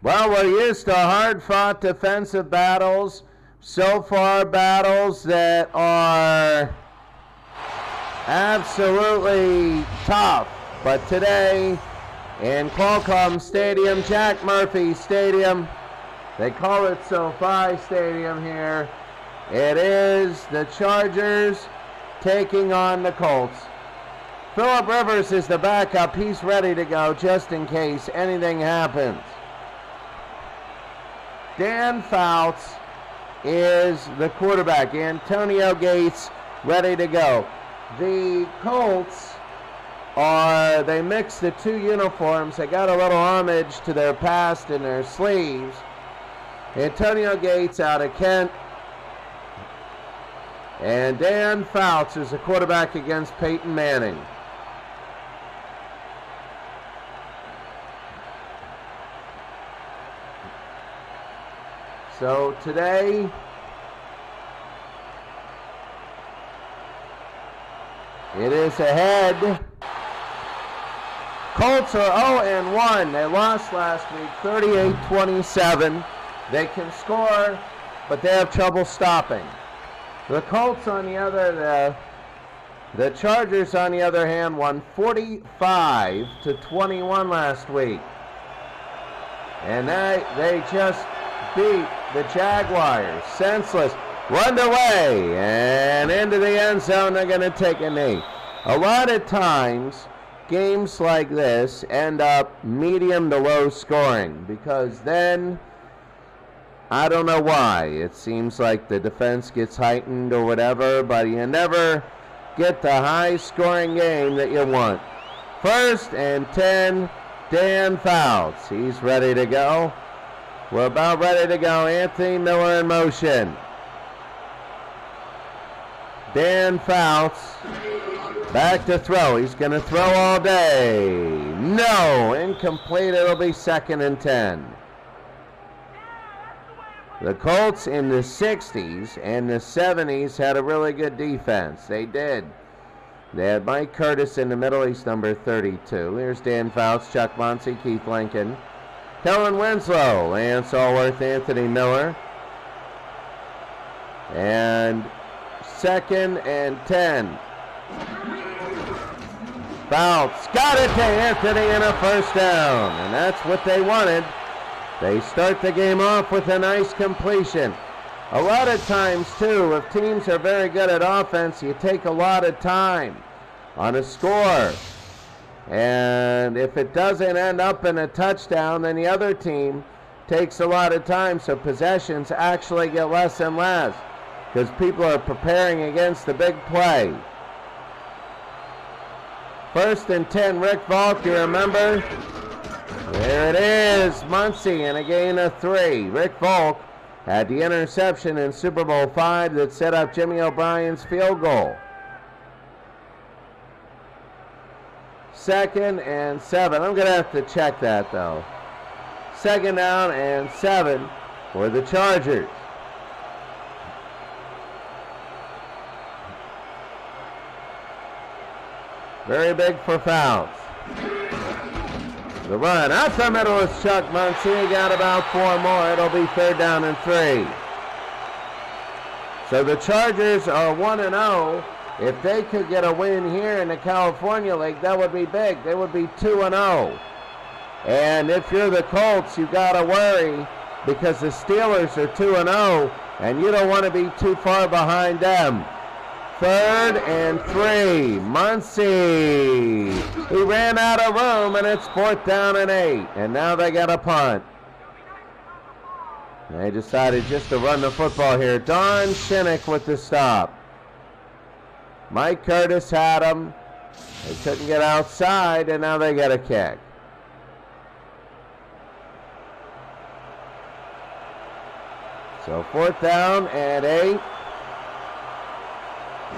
Well, we're used to hard-fought defensive battles. So far, battles that are absolutely tough. But today, in Qualcomm Stadium, Jack Murphy Stadium, they call it SoFi Stadium here. It is the Chargers taking on the Colts. Phillip Rivers is the backup. He's ready to go just in case anything happens. Dan Fouts is the quarterback. Antonio Gates ready to go. The Colts they mixed the two uniforms. They got a little homage to their past in their sleeves. Antonio Gates out of Kent. And Dan Fouts is the quarterback against Peyton Manning. So today, it is ahead. Colts are 0-1. They lost last week, 38-27. They can score, but they have trouble stopping. The Colts on the other, the Chargers on the other hand won 45-21 last week. And they just beat the Jaguars. Senseless. Run away and into the end zone. They're going to take a knee. A lot of times, games like this end up medium to low scoring because then, I don't know why. It seems like the defense gets heightened or whatever, but you never get the high-scoring game that you want. 1st and 10, Dan Fouts. He's ready to go. We're about ready to go. Anthony Miller in motion. Dan Fouts back to throw. He's going to throw all day. No, incomplete. It'll be 2nd and 10. The Colts in the 60s and the 70s had a really good defense. They did. They had Mike Curtis in the middle. He's number 32. Here's Dan Fouts, Chuck Muncie, Keith Lincoln, Kellen Winslow, Lance Allworth, Anthony Miller. And 2nd and 10. Fouts got it to Anthony in a 1st down. And that's what they wanted. They start the game off with a nice completion. A lot of times, too, if teams are very good at offense, you take a lot of time on a score. And if it doesn't end up in a touchdown, then the other team takes a lot of time, so possessions actually get less and less because people are preparing against the big play. 1st and 10, Rick Volk, you remember? There it is, Muncie, and a gain of 3. Rick Volk had the interception in Super Bowl V that set up Jimmy O'Brien's field goal. 2nd and 7. I'm going to have to check that, though. 2nd down and 7 for the Chargers. Very big for Fouts. The run out the middle is Chuck Muncie. He got about 4 more. It'll be 3rd down and 3. So the Chargers are 1-0. If they could get a win here in the California League, that would be big. They would be 2-0. And if you're the Colts, you got to worry because the Steelers are 2-0, and you don't want to be too far behind them. 3rd and 3. Muncie. He ran out of room, and it's 4th down and 8. And now they got a punt. They decided just to run the football here. Don Shinnick with the stop. Mike Curtis had him. They couldn't get outside, and now they get a kick. So 4th down and 8.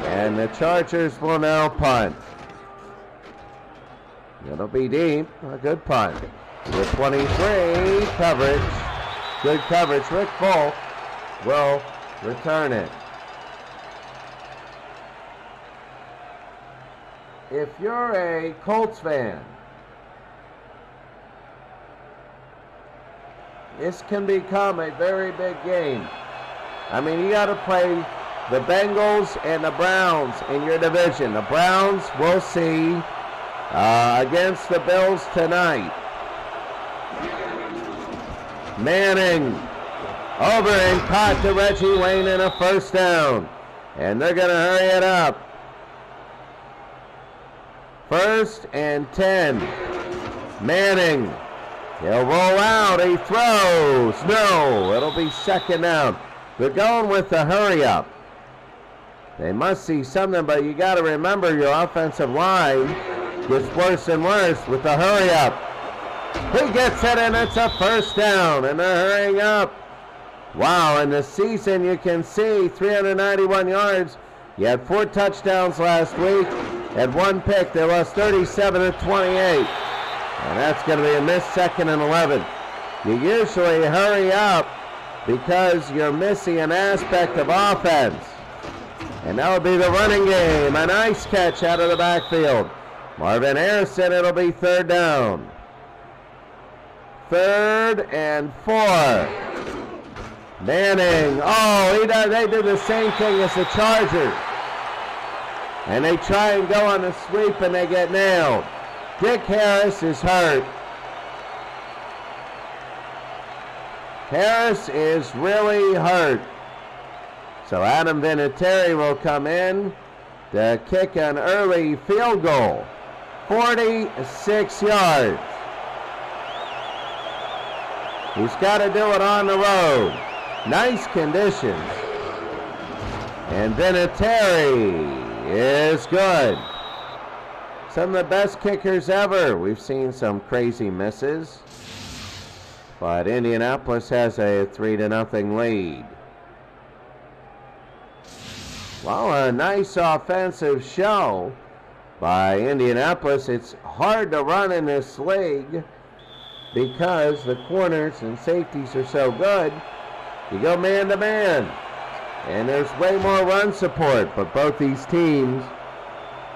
And the Chargers will now punt. It'll be deep. A good punt. With 23, coverage. Good coverage. Rick Volk will return it. If you're a Colts fan, this can become a very big game. I mean, you got to play the Bengals and the Browns in your division. The Browns, we'll see against the Bills tonight. Manning over and caught to Reggie Wayne in a first down. And they're going to hurry it up. 1st and 10. Manning. He'll roll out. He throws. No, it'll be 2nd down. They're going with the hurry up. They must see something, but you got to remember your offensive line gets worse and worse with the hurry up. He gets it, and it's a 1st down, and they're hurrying up. Wow, in the season you can see 391 yards. You had 4 touchdowns last week and 1 pick. They lost 37-28. And that's going to be a missed 2nd and 11. You usually hurry up because you're missing an aspect of offense. And that would be the running game. A nice catch out of the backfield. Marvin Harrison, it'll be 3rd down. 3rd and 4. Manning. Oh, they did the same thing as the Chargers. And they try and go on the sweep and they get nailed. Dick Harris is hurt. Harris is really hurt. So Adam Vinatieri will come in to kick an early field goal. 46 yards. He's got to do it on the road. Nice conditions. And Vinatieri is good. Some of the best kickers ever. We've seen some crazy misses. But Indianapolis has a 3-0 lead. Well, a nice offensive show by Indianapolis. It's hard to run in this league because the corners and safeties are so good. You go man to man, and there's way more run support, but both these teams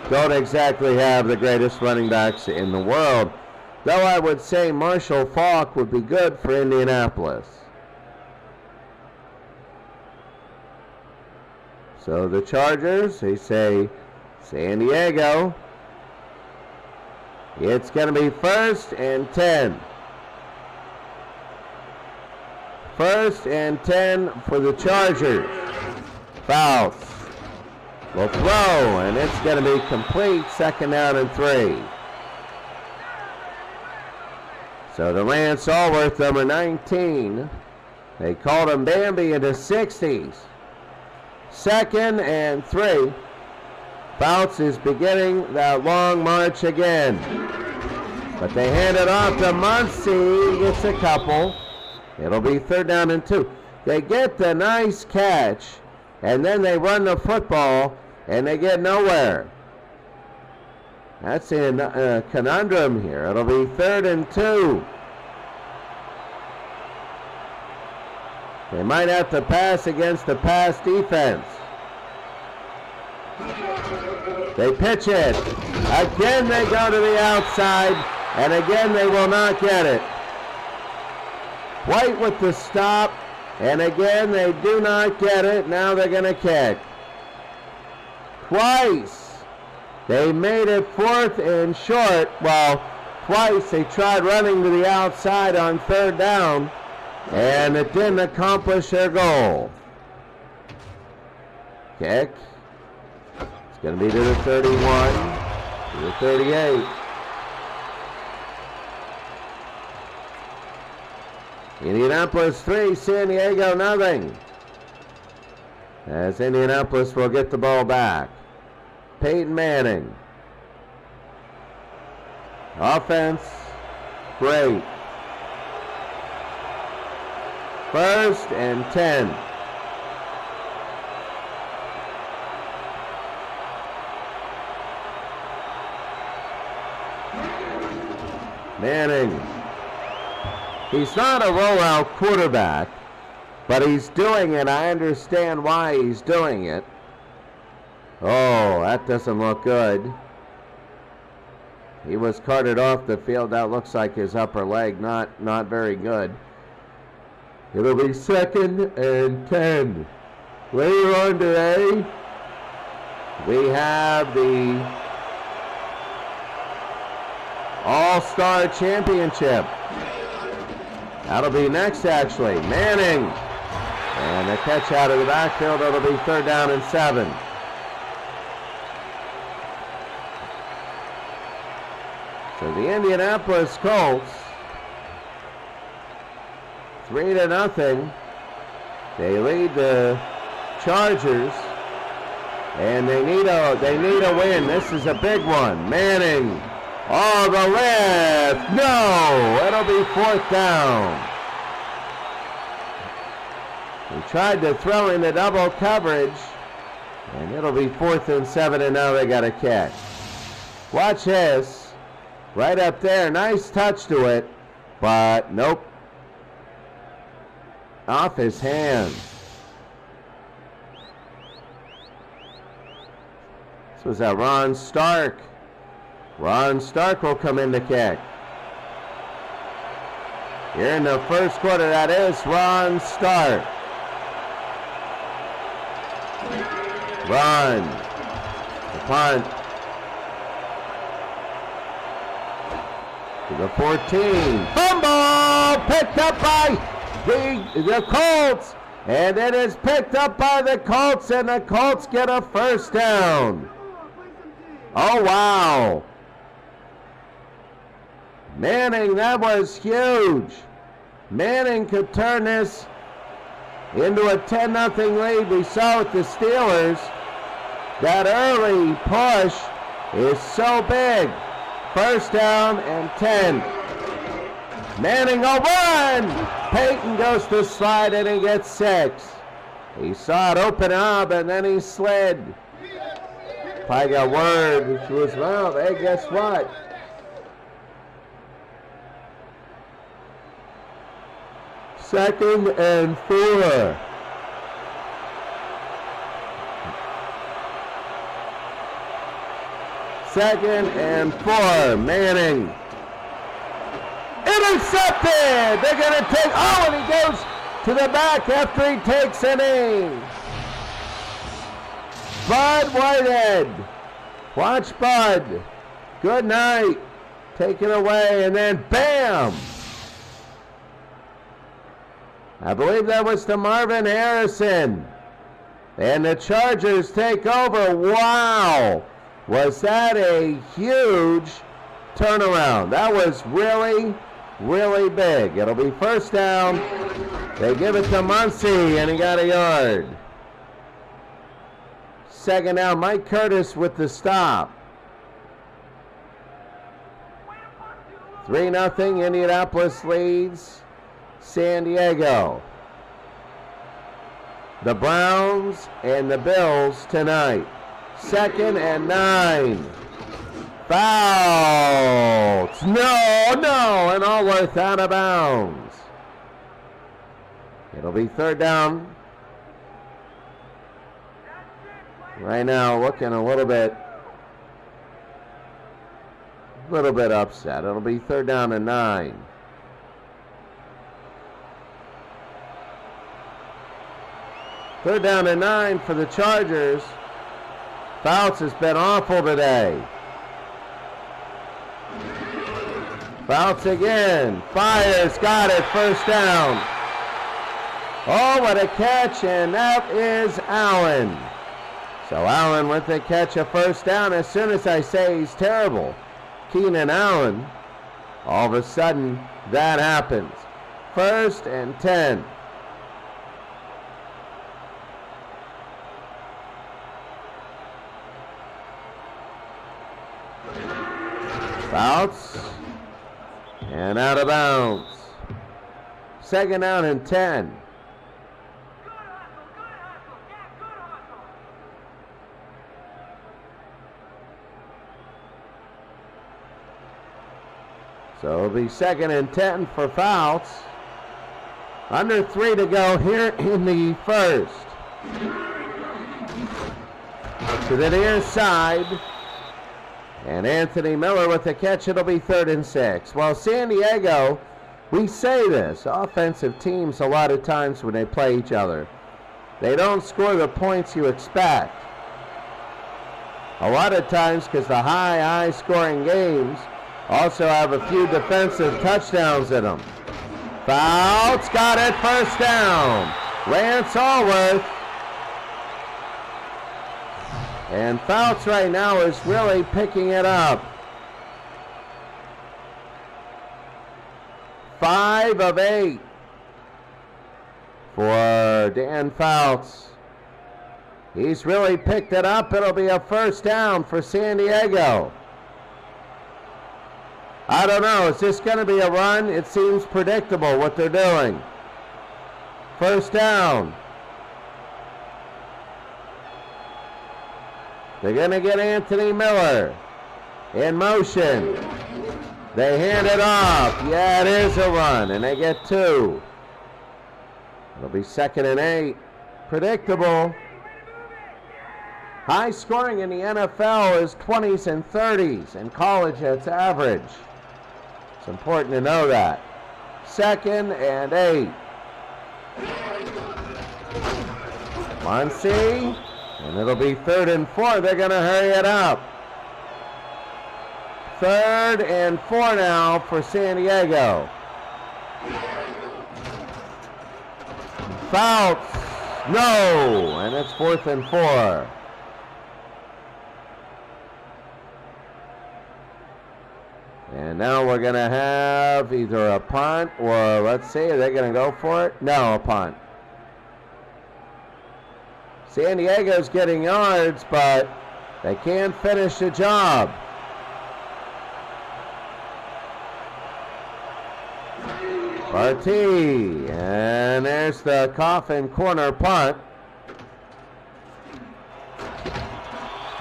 don't exactly have the greatest running backs in the world, though I would say Marshall Faulk would be good for Indianapolis. So the Chargers, they say San Diego. It's going to be 1st and 10. 1st and 10 for the Chargers. Fouls. Will throw, and it's going to be complete. 2nd down and 3. So the Lance Allworth, number 19. They called him Bambi in the 60s. 2nd and 3. Fouts is beginning that long march again. But they hand it off to Muncie. He gets a couple. It'll be 3rd down and 2. They get the nice catch, and then they run the football, and they get nowhere. That's in a conundrum here. It'll be 3rd and 2. They might have to pass against the pass defense. They pitch it. Again they go to the outside, and again they will not get it. White with the stop, and again they do not get it. Now they're going to kick. Twice they made it 4th and short. Well, twice they tried running to the outside on 3rd down, and it didn't accomplish their goal. Kick. It's going to be to the 31, to the 38. Indianapolis 3, San Diego nothing. As Indianapolis will get the ball back. Peyton Manning. Offense, great. 1st and 10. Manning. He's not a rollout quarterback, but he's doing it. I understand why he's doing it. Oh, that doesn't look good. He was carted off the field. That looks like his upper leg. Not very good. It'll be 2nd and 10. Later on today, we have the All-Star Championship. That'll be next, actually. Manning. And a catch out of the backfield. It'll be 3rd down and 7. So the Indianapolis Colts, 3-0. They lead the Chargers, and they need a win. This is a big one. Manning, the lift. No, it'll be 4th down. He tried to throw into double coverage, and it'll be 4th and 7, and now they got a catch. Watch this. Right up there, nice touch to it, but nope. Off his hands. This was Ron Stark. Ron Stark will come in to kick. Here in the first quarter, that is Ron Stark. Run. The punt. To the 14. Fumble! Picked up by the Colts. And it is picked up by the Colts, and the Colts get a 1st down. Oh, wow. Manning, that was huge. Manning could turn this into a 10-0 lead. We saw with the Steelers. That early push is so big. 1st down and 10. Manning will run. Peyton goes to slide and he gets 6. He saw it open up and then he slid. Probably got word to his mouth. Hey, guess what? Second and 4. Second and 4. Manning. Intercepted! They're going to take... Oh, and he goes to the back after he takes an knee. Bud Whitehead. Watch Bud. Good night. Taken away, and then bam! I believe that was to Marvin Harrison. And the Chargers take over. Wow! Was that a huge turnaround? That was really, really big. It'll be 1st down. They give it to Muncie, and he got a yard. 2nd down. Mike Curtis with the stop. 3-0. Indianapolis leads San Diego. The Browns and the Bills tonight. 2nd and 9. Fouls. No, and Allworth out of bounds. It'll be 3rd down. Right now, looking a little bit upset. It'll be 3rd down and 9. Third down and 9 for the Chargers. Fouts has been awful today. Fouts again. Fires. Got it. 1st down. Oh, what a catch. And that is Allen. So Allen with the catch, a 1st down. As soon as I say he's terrible, Keenan Allen, all of a sudden that happens. 1st and 10. Fouts. And out of bounds. 2nd down and 10. So it'll be 2nd and 10 for Fouts. Under 3 to go here in the first. To the near side. And Anthony Miller with the catch. It'll be 3rd and 6. Well, San Diego We say this, offensive teams a lot of times when they play each other, they don't score the points you expect. A lot of times, because the high-scoring games also have a few defensive touchdowns in them. Fouts, got it, first down. Lance Allworth. And Fouts right now is really picking it up. 5 of 8 for Dan Fouts. He's really picked it up. It'll be a first down for San Diego. I don't know. Is this going to be a run? It seems predictable what they're doing. First down. They're going to get Anthony Miller in motion. They hand it off. Yeah, it is a run, and they get 2. It'll be 2nd and 8. Predictable. High scoring in the NFL is 20s and 30s. In college, it's average. It's important to know that. 2nd and 8. Muncie, and it'll be 3rd and 4. They're going to hurry it up. 3rd and 4 now for San Diego. Fouts, no, and it's 4th and 4. And now we're going to have either a punt or, let's see, are they going to go for it? No, a punt. San Diego's getting yards, but they can't finish the job. Barty, and there's the coffin corner punt.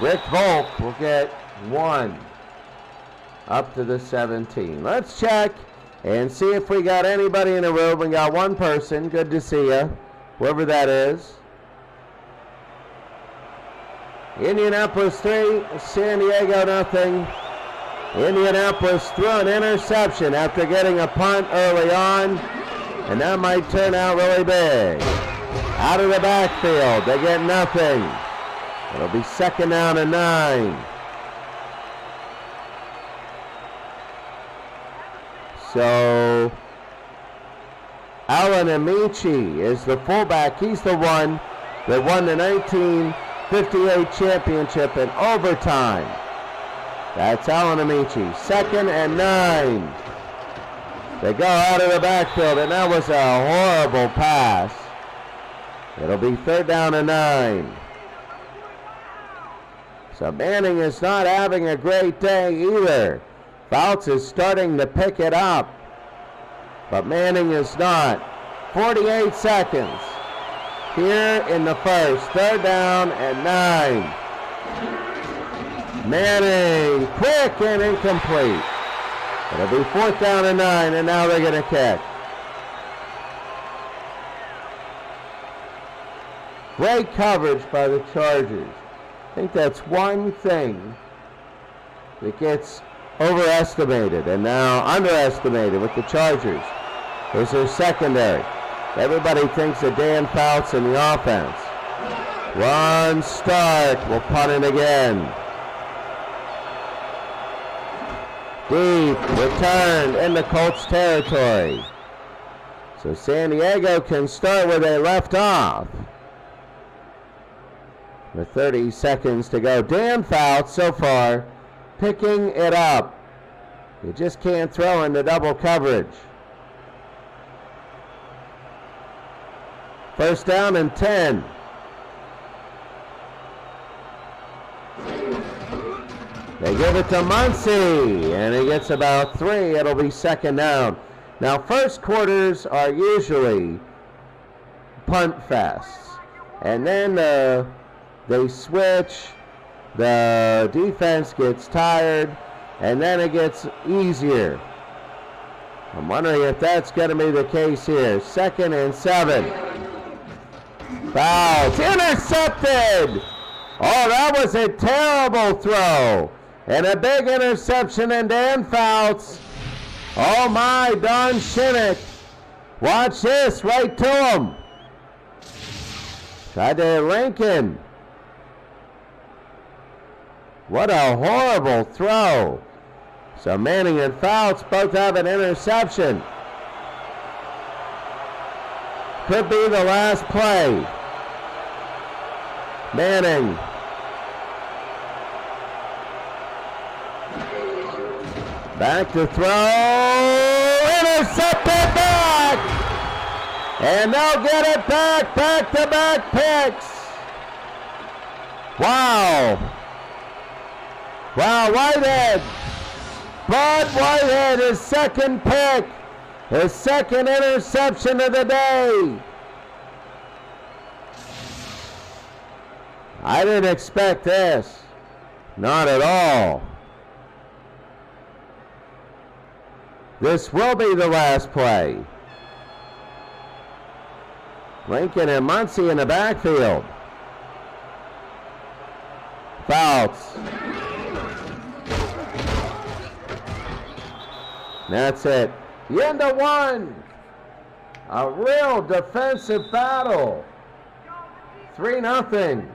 Rick Volk will get 1 up to the 17. Let's check and see if we got anybody in the room. We got one person. Good to see you, whoever that is. Indianapolis 3, San Diego nothing. Indianapolis threw an interception after getting a punt early on, and that might turn out really big. Out of the backfield, they get nothing. It'll be 2nd down and 9. So, Alan Amici is the fullback. He's the one that won the 1958 championship in overtime. That's Alan Amici. 2nd and 9. They go out of the backfield, and that was a horrible pass. It'll be 3rd down and 9. So Manning is not having a great day either. Fouts is starting to pick it up, but Manning is not. 48 seconds here in the first. 3rd down and 9. Manning, quick and incomplete. It'll be 4th down and 9, and now they're going to kick. Great coverage by the Chargers. I think that's one thing that gets overestimated and now underestimated with the Chargers. Is their secondary. Everybody thinks of Dan Fouts in the offense. Ron Stark will punt it again. Deep, returned into Colts territory. So San Diego can start where they left off. With 30 seconds to go. Dan Fouts so far picking it up. You just can't throw into double coverage. 1st down and 10. They give it to Muncie, and he gets about 3. It'll be 2nd down. Now, first quarters are usually punt fests, and then they switch. The defense gets tired, and then it gets easier. I'm wondering if that's going to be the case here. 2nd and 7. Fouls. Intercepted! Oh, that was a terrible throw. And a big interception, and Dan Fouts Oh my, Don Shinnick. Watch this, right to him. Tried to Lincoln. What a horrible throw. So Manning and Fouts both have an interception. Could be the last play. Manning. Back to throw. Intercepted back. And they'll get it back. Back-to-back picks. Wow. Wow, Whitehead. Bud Whitehead, his second pick. His second interception of the day. I didn't expect this. Not at all. This will be the last play. Lincoln and Muncie in the backfield. Fouts. That's it. The end of one. A real defensive battle. 3-0.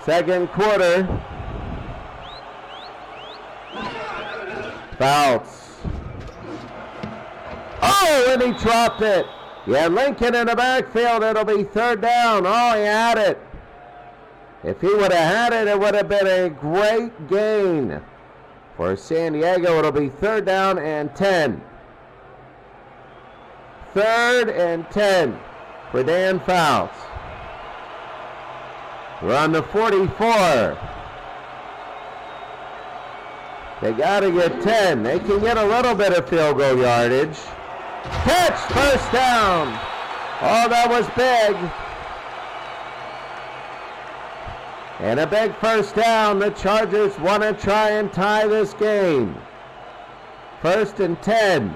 Second quarter. Fouts. Oh, and he dropped it. Yeah, Lincoln in the backfield. It'll be third down. Oh, he had it. If he would have had it, it would have been a great gain. For San Diego, it'll be third down and 10. Third and 10 for Dan Fouts. We're on the 44. They got to get 10. They can get a little bit of field goal yardage. Catch, first down. Oh, that was big. And a big first down. The Chargers want to try and tie this game. First and 10.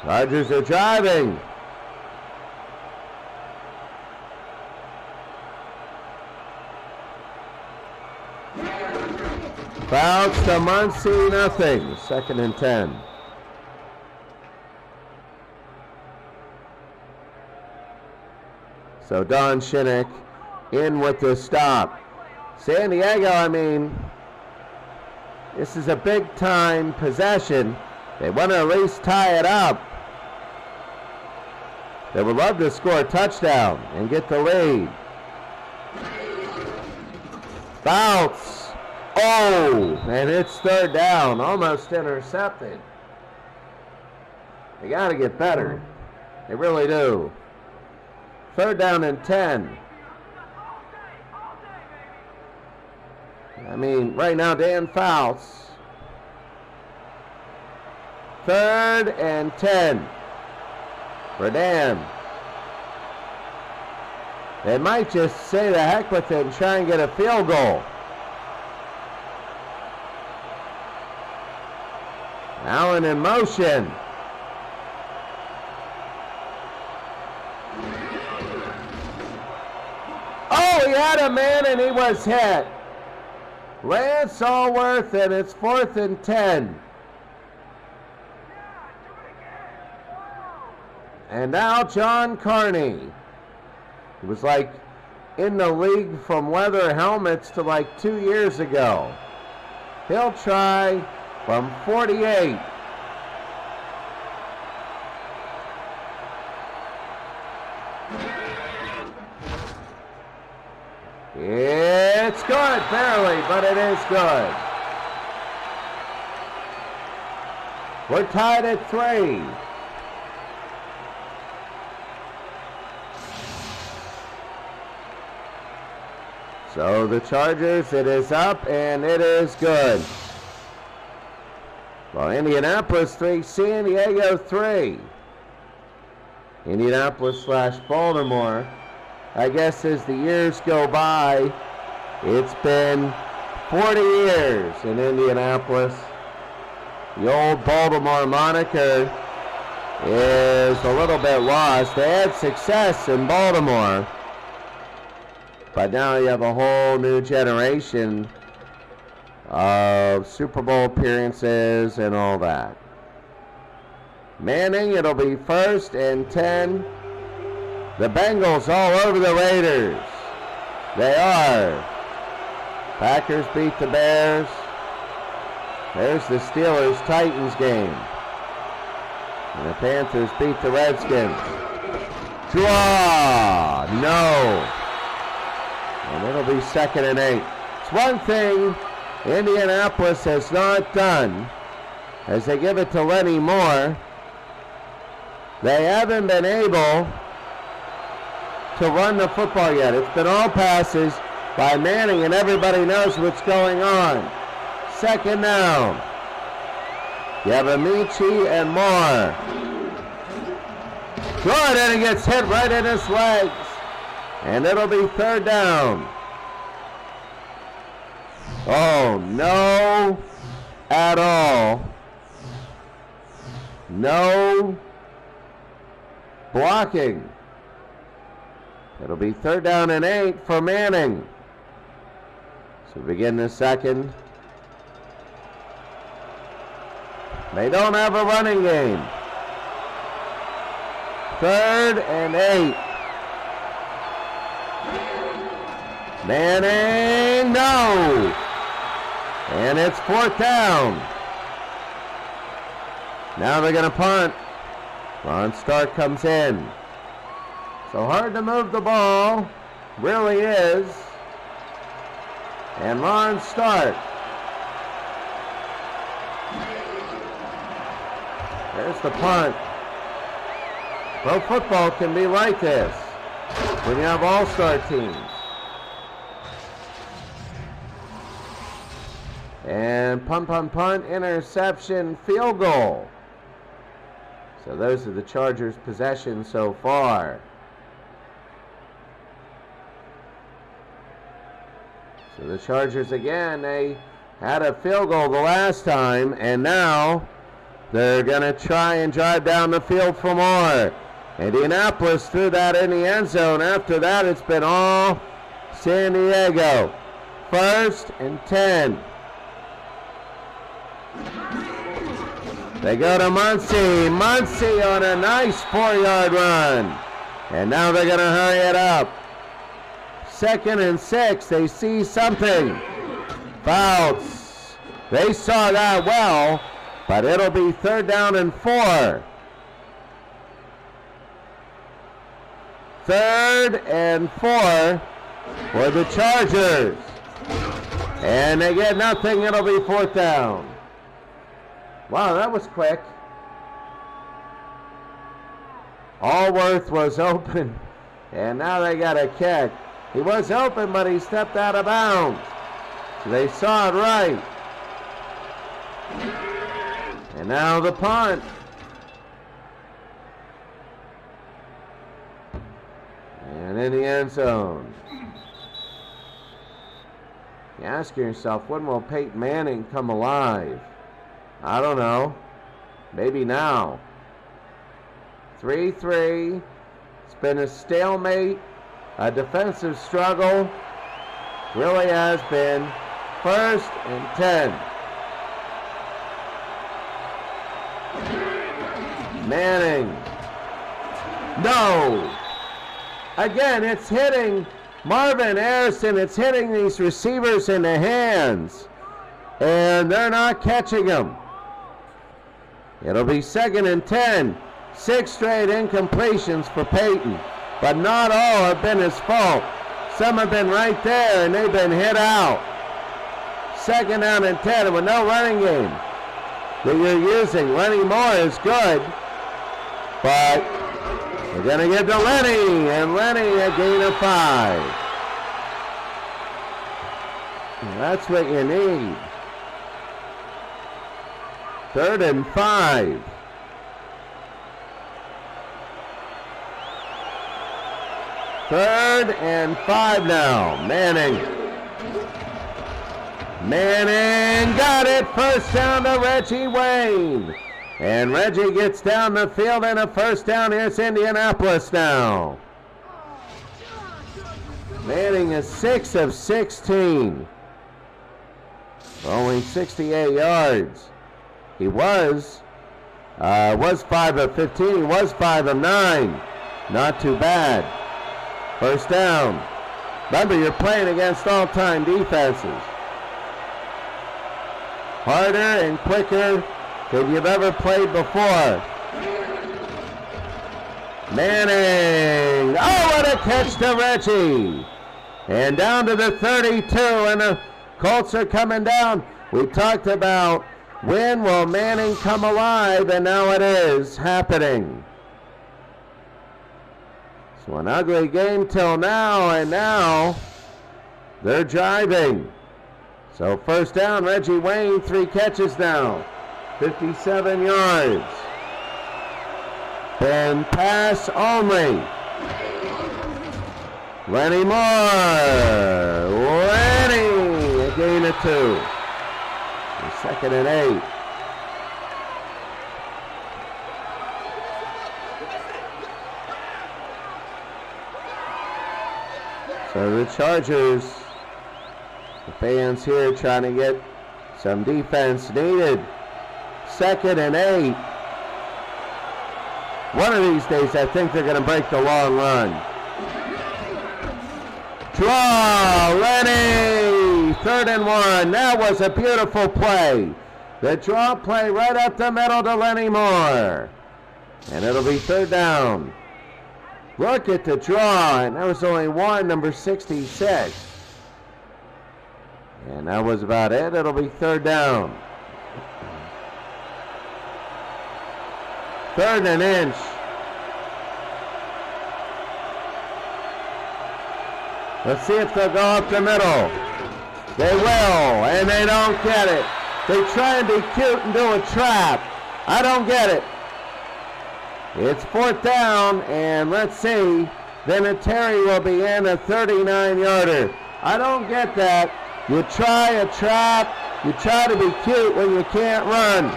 Chargers are driving. Fouts to Muncie, nothing. Second and 10. So Don Shinnick in with the stop. San Diego, I mean, this is a big time possession. They want to at least tie it up. They would love to score a touchdown and get the lead. Fouts. Oh, and it's third down, almost intercepted. They got to get better. They really do. Third down and 10. I mean, right now, Dan Fouts. Third and 10 for Dan. They might just say the heck with it and try and get a field goal. Allen in motion. Oh, he had a man and he was hit. Lance Allworth, and it's 4th and 10. And now John Carney. He was like in the league from leather helmets to like 2 years ago. He'll try from 48. It's good, barely, but it is good. We're tied at 3. So the Chargers, it is up and it is good. Well, Indianapolis 3, San Diego 3. Indianapolis / Baltimore. I guess as the years go by, it's been 40 years in Indianapolis. The old Baltimore moniker is a little bit lost. They had success in Baltimore, but now you have a whole new generation of Super Bowl appearances and all that. Manning, it'll be 1st and 10. The Bengals all over the Raiders. They are. Packers beat the Bears. There's the Steelers-Titans game. And the Panthers beat the Redskins. Draw! No. And it'll be 2nd and 8. It's one thing Indianapolis has not done as they give it to Lenny Moore. They haven't been able to run the football yet. It's been all passes by Manning, and everybody knows what's going on. 2nd down. You have Amici and Moore. Good, and he gets hit right in his legs. And it'll be 3rd down. Oh, no at all. No blocking. It'll be 3rd down and 8 for Manning. So begin the 2nd. They don't have a running game. 3rd and 8. Manning, no! And it's 4th down. Now they're going to punt. Ron Stark comes in. So hard to move the ball, really is. And Ron Stark. There's the punt. Pro football can be like this when you have all-star teams. And punt, interception, field goal. So those are the Chargers' possessions so far. So the Chargers again, they had a field goal the last time, and now they're going to try and drive down the field for more. Indianapolis threw that in the end zone. After that, it's been all San Diego. 1st and 10. They go to Muncie. Muncie on a nice 4-yard run. And now they're going to hurry it up. 2nd and 6. They see something. Fouts. They saw that well, but it'll be 3rd down and 4. 3rd and 4 for the Chargers. And they get nothing. It'll be 4th down. Wow, that was quick. Allworth was open, and now they got a kick. He was open, but he stepped out of bounds. So they saw it right. And now the punt. And in the end zone. You ask yourself, when will Peyton Manning come alive? I don't know. Maybe now. 3-3. It's been a stalemate, a defensive struggle. Really has been. 1st and 10. Manning. No. Again, it's hitting Marvin Harrison. It's hitting these receivers in the hands. And they're not catching them. It'll be 2nd and 10. 6 straight incompletions for Peyton. But not all have been his fault. Some have been right there and they've been hit out. 2nd down and 10 with no running game that you're using. Lenny Moore is good. But we're going to get to Lenny. And Lenny a gain of 5. And that's what you need. 3rd and 5. 3rd and 5 now. Manning got it. First down to Reggie Wayne. And Reggie gets down the field and a first down. Here's Indianapolis now. Manning is 6 of 16. Only 68 yards. He was 5 of 15. He was 5 of 9. Not too bad. First down. Remember, you're playing against all-time defenses. Harder and quicker than you've ever played before. Manning. Oh, what a catch to Reggie. And down to the 32, and the Colts are coming down. We talked about when will Manning come alive, and now it is happening. So an ugly game till now, and now they're driving. So first down, Reggie Wayne, 3 catches now, 57 yards. And pass only. Lenny Moore. Lenny, a gain of 2. 2nd and 8. So the Chargers, the fans here trying to get some defense needed. 2nd and 8. One of these days, I think they're going to break the long run. Draw, Lenny, 3rd and 1. That was a beautiful play. The draw play right up the middle to Lenny Moore. And it'll be 3rd down. Look at the draw, and there was only one, number 66. And that was about it. It'll be 3rd down. 3rd and inch. Let's see if they'll go up the middle. They will, and they don't get it. They try and be cute and do a trap. I don't get it. It's 4th down, and let's see. Vinatieri will be in a 39-yarder. I don't get that. You try a trap. You try to be cute when you can't run.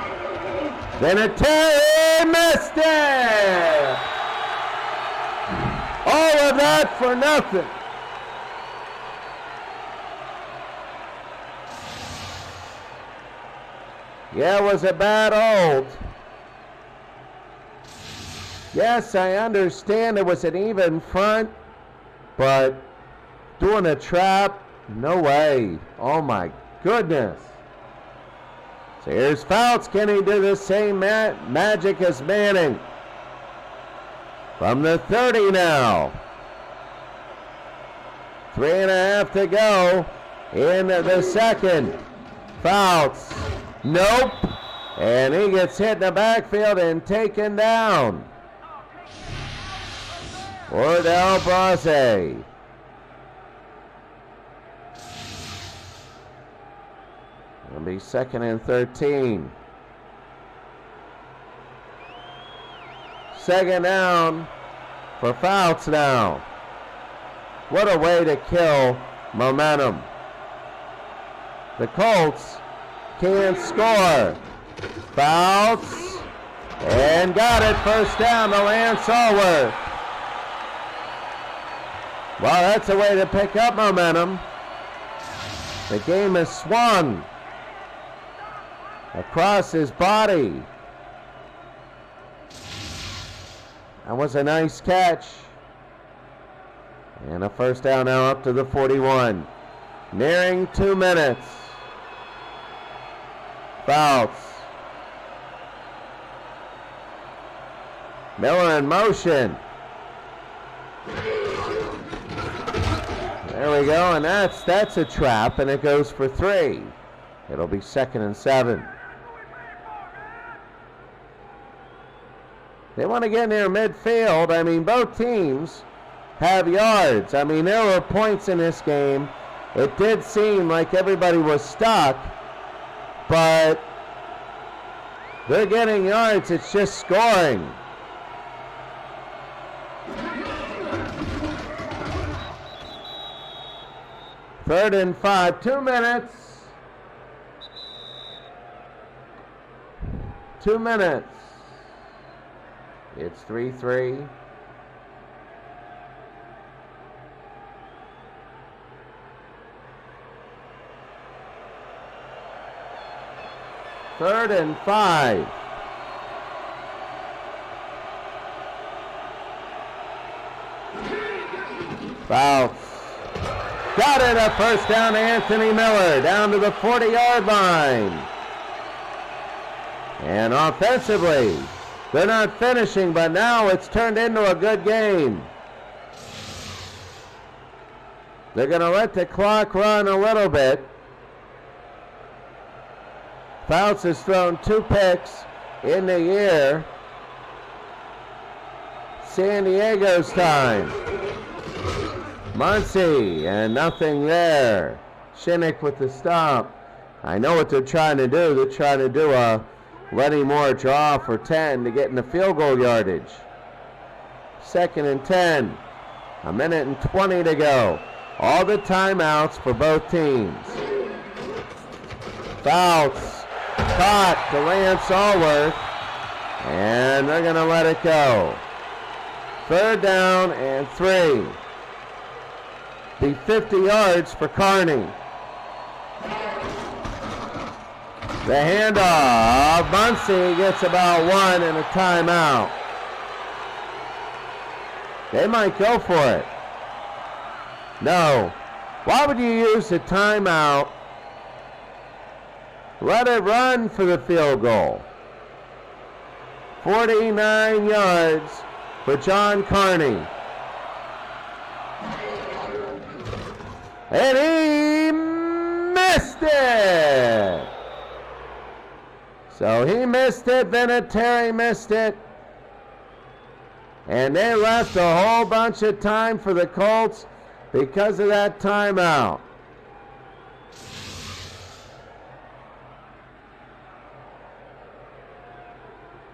Vinatieri missed it. All of that for nothing. Yeah, it was a bad hold. Yes, I understand it was an even front, but doing a trap, no way. Oh my goodness. So here's Fouts. Can he do the same magic as Manning? From the 30 now. 3.5 to go in the second. Fouts. Nope. And he gets hit in the backfield and taken down. Ordell Brase. It'll be 2nd and 13. 2nd down for Fouts now. What a way to kill momentum. The Colts can't score. Fouts, and got it. First down to Lance Allworth. Well, that's a way to pick up momentum. The game has swung across his body. That was a nice catch. And a first down now up to the 41. Nearing 2 minutes. Fouts. Miller in motion. There we go, and that's a trap, and it goes for 3. It'll be 2nd and 7. They want to get near midfield. I mean, both teams have yards. I mean, there were points in this game. It did seem like everybody was stuck, but they're getting yards. It's just scoring. 3rd and 5, 2 minutes. 2 minutes. It's 3-3. Third and 5. Fouls. Got it, a first down to Anthony Miller, down to the 40-yard line. And offensively, they're not finishing, but now it's turned into a good game. They're going to let the clock run a little bit. Fouts has thrown 2 picks in the year. San Diego's time. Muncie, and nothing there. Shinnick with the stop. I know what they're trying to do. They're trying to do a Lenny Moore draw for 10 to get in the field goal yardage. 2nd and 10. 1:20 to go. All the timeouts for both teams. Fouts. Caught to Lance Allworth, and they're going to let it go. 3rd down and 3. Be 50 yards for Kearney. The handoff. Muncie gets about 1 and a timeout. They might go for it. No. Why would you use the timeout? Let it run for the field goal. 49 yards for John Kearney. And he missed it. So he missed it, Vinatieri missed it. And they left a whole bunch of time for the Colts because of that timeout.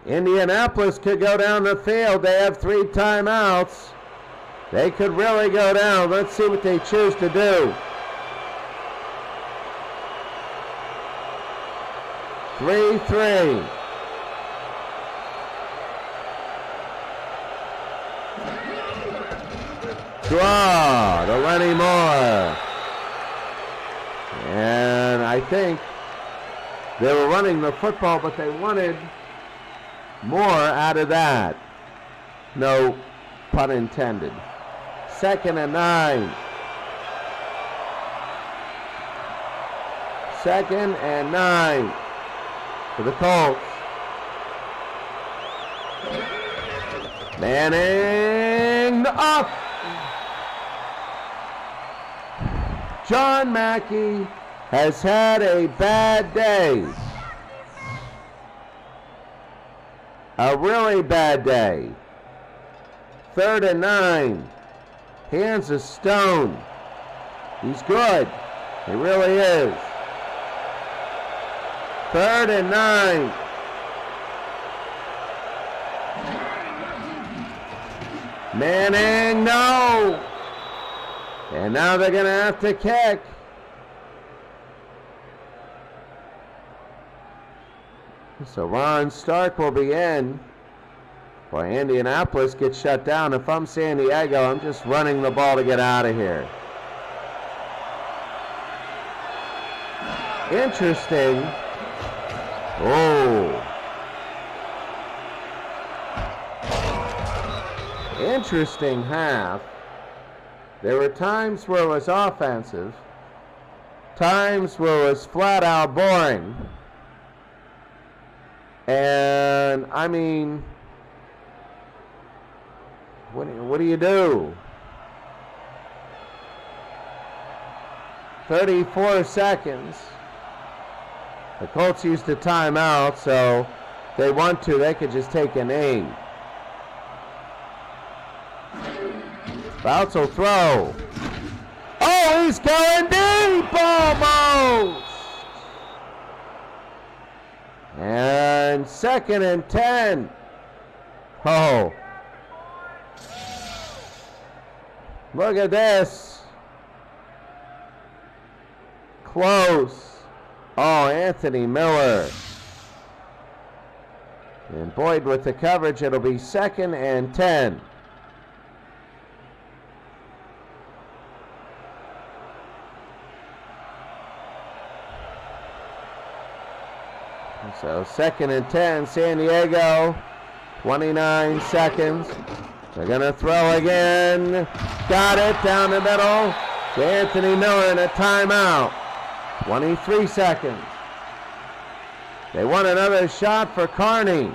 Indianapolis could go down the field. They have 3 timeouts. They could really go down. Let's see what they choose to do. 3-3. Draw to Lenny Moore. And I think they were running the football, but they wanted more out of that. No pun intended. 2nd and 9. 2nd and 9 for the Colts. Manning up. John Mackey has had a bad day. A really bad day. 3rd and 9. Hands of stone. He's good. He really is. 3rd and 9. Manning, no. And now they're going to have to kick. So Ron Stark will be in. Boy, Indianapolis gets shut down. If I'm San Diego, I'm just running the ball to get out of here. Interesting. Oh. Interesting half. There were times where it was offensive, times where it was flat out boring. And I mean, what do you do? 34 seconds. The Colts used a timeout, so if they want to, they could just take an aim. Fouts will throw. Oh, he's going deep almost. And 2nd and 10. Oh. Look at this. close. Oh, Anthony Miller. And Boyd with the coverage. It'll be 2nd and 10. So 2nd and 10, San Diego, 29 seconds. They're going to throw again. Got it down the middle to Anthony Miller in a timeout. 23 seconds. They want another shot for Carney.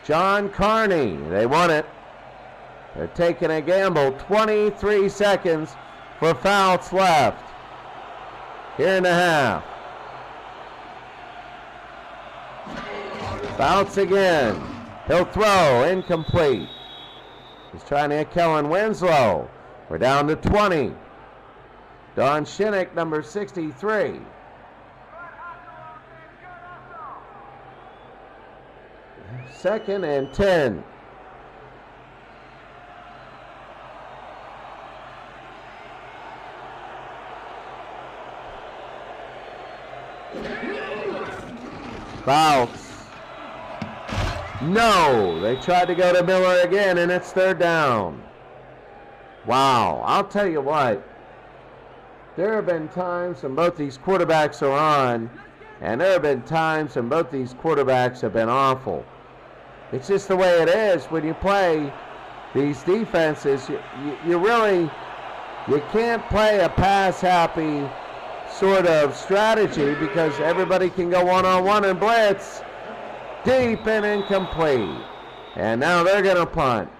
John Carney, they want it. They're taking a gamble. 23 seconds for Fouts left. Here in the half. Fouts again. He'll throw. Incomplete. He's trying to hit Kellen Winslow. We're down to 20. Don Shinnick, number 63. Second and 10. Fouts. No, they tried to go to Miller again, and it's 3rd down. Wow, I'll tell you what. There have been times when both these quarterbacks are on, and there have been times when both these quarterbacks have been awful. It's just the way it is when you play these defenses. You can't play a pass-happy sort of strategy because everybody can go one-on-one and blitz. Deep and incomplete. And now they're going to punt.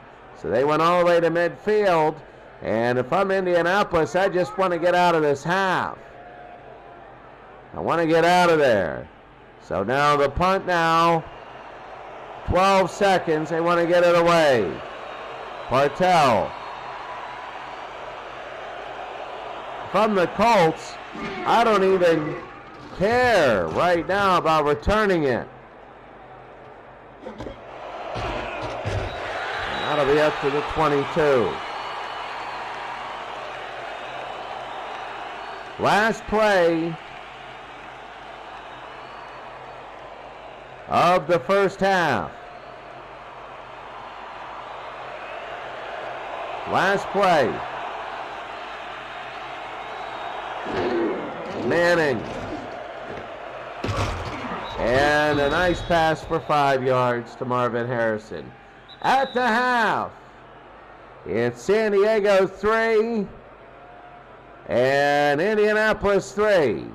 So they went all the way to midfield. And if I'm Indianapolis, I just want to get out of this half. I want to get out of there. So now the punt now. 12 seconds. They want to get it away. Partel. From the Colts, I don't even care right now about returning it. That'll be up to the 22. Last play of the first half. Last play. Manning. And a nice pass for 5 yards to Marvin Harrison. At the half, it's San Diego 3 and Indianapolis 3.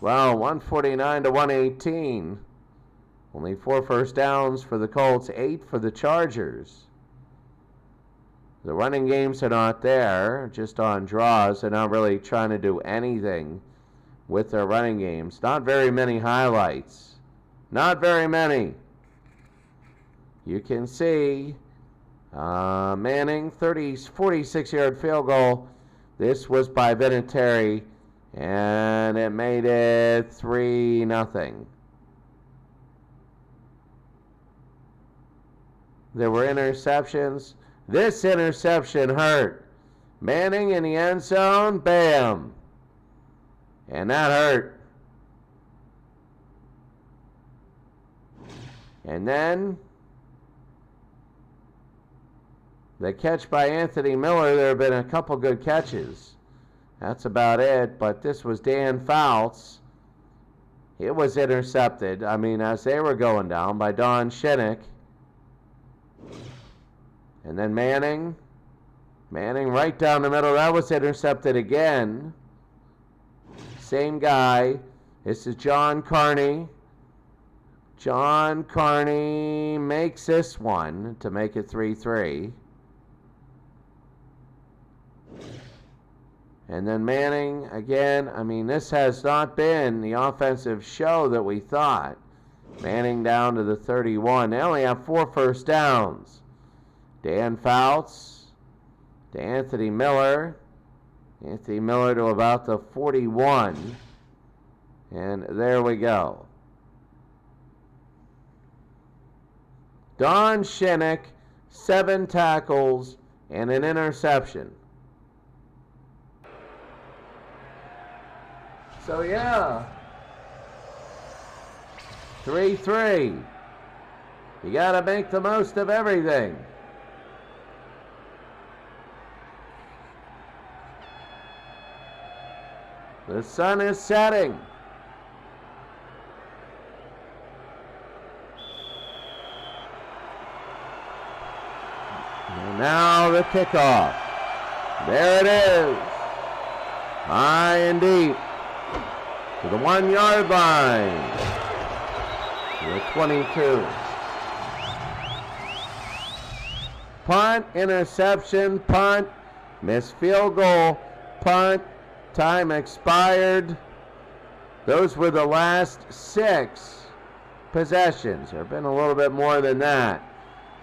Well, 149 to 118. Only 4 first downs for the Colts, 8 for the Chargers. The running games are not there, just on draws. They're not really trying to do anything with their running games. Not very many highlights. Not very many. You can see Manning, 46-yard field goal. This was by Vinatieri, and it made it 3-0. There were interceptions. This interception hurt. Manning in the end zone, bam. And that hurt. And then the catch by Anthony Miller. There have been a couple good catches. That's about it. But this was Dan Fouts. It was intercepted. I mean, as they were going down by Don Shinnick. And then Manning right down the middle. That was intercepted again. Same guy. This is John Carney. John Carney makes this one to make it 3-3. And then Manning again. I mean, this has not been the offensive show that we thought. Manning down to the 31. They only have 4 first downs. Dan Fouts to Anthony Miller. Anthony Miller to about the 41. And there we go. Don Shinnick, 7 tackles and an interception. So yeah, 3-3. You got to make the most of everything. The sun is setting. And now the kickoff. There it is. High and deep to the 1-yard line. To the 22. Punt, interception, punt, missed field goal, punt, time expired. Those were the last 6 possessions. There have been a little bit more than that.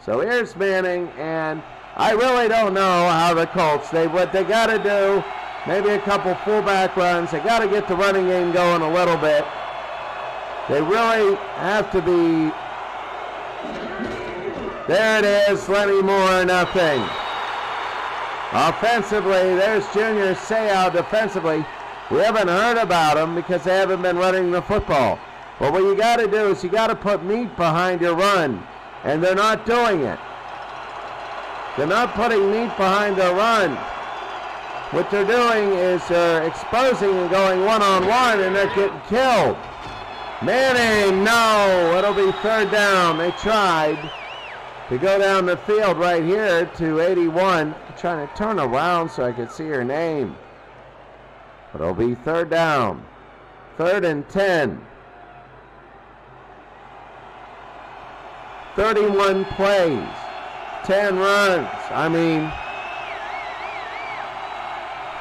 So here's Manning, and I really don't know how the Colts, what they got to do, maybe a couple fullback runs. They got to get the running game going a little bit. They really have to be. There it is, Lenny Moore, nothing. Offensively, there's Junior Seau. Defensively, we haven't heard about them because they haven't been running the football. But what you got to do is you got to put meat behind your run, and they're not doing it. They're not putting meat behind their run. What they're doing is they're exposing and going one-on-one, and they're getting killed. Manning, no, it'll be 3rd down. They tried to go down the field right here to 81. I'm trying to turn around so I could see her name. But it'll be 3rd down. 3rd and 10. 31 plays. 10 runs.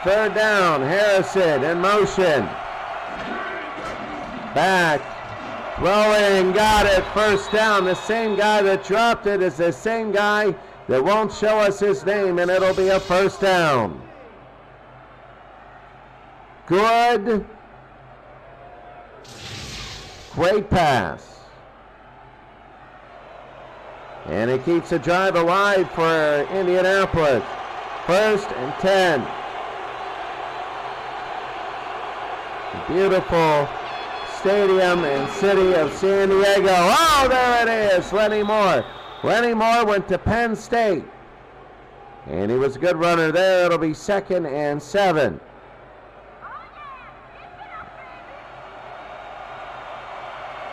3rd down. Harrison in motion. Back. Throwing, got it, 1st down. The same guy that dropped it is the same guy that won't show us his name, and it'll be a 1st down. Good. Great pass. And it keeps the drive alive for Indianapolis. 1st and 10. Beautiful stadium and city of San Diego. Oh, there it is, Lenny Moore. Lenny Moore went to Penn State, and he was a good runner there. It'll be 2nd and 7.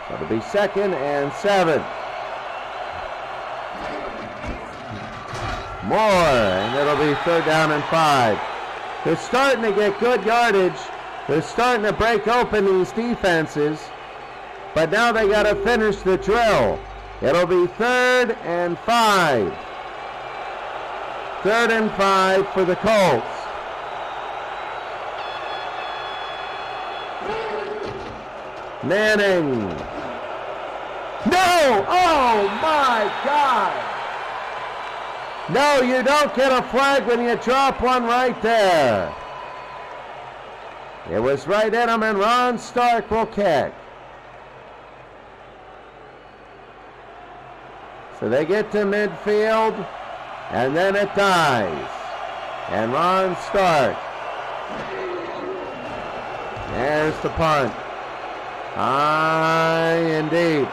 So it'll be 2nd and 7. Moore, and it'll be 3rd down and 5. They're starting to get good yardage. They're starting to break open these defenses, but now they got to finish the drill. It'll be 3rd and 5. 3rd and 5 for the Colts. Manning. No! Oh my God! No, you don't get a flag when you drop one right there. It was right in him, and Ron Stark will kick. So they get to midfield, and then it dies. And Ron Stark. There's the punt. High and deep.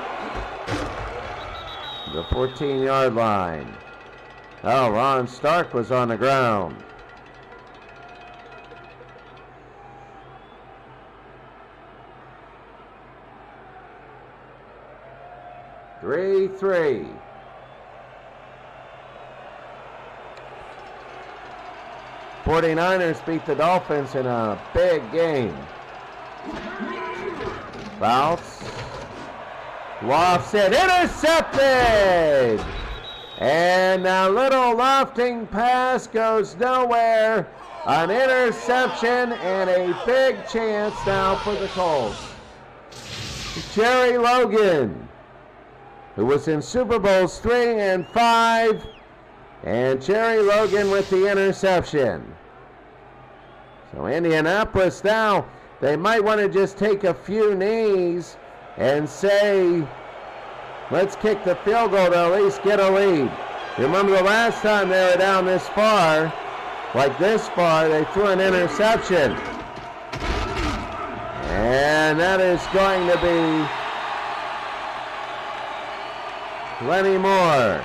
The 14-yard line. Oh, Ron Stark was on the ground. Three. 49ers beat the Dolphins in a big game. Bounce. Lofts it. Intercepted! And a little lofting pass goes nowhere. An interception and a big chance now for the Colts. Jerry Logan, who was in Super Bowls 3 and 5, and Jerry Logan with the interception. So Indianapolis now, they might want to just take a few knees and say, let's kick the field goal to at least get a lead. You remember the last time they were down this far, like this far, they threw an interception. And that is going to be Lenny Moore.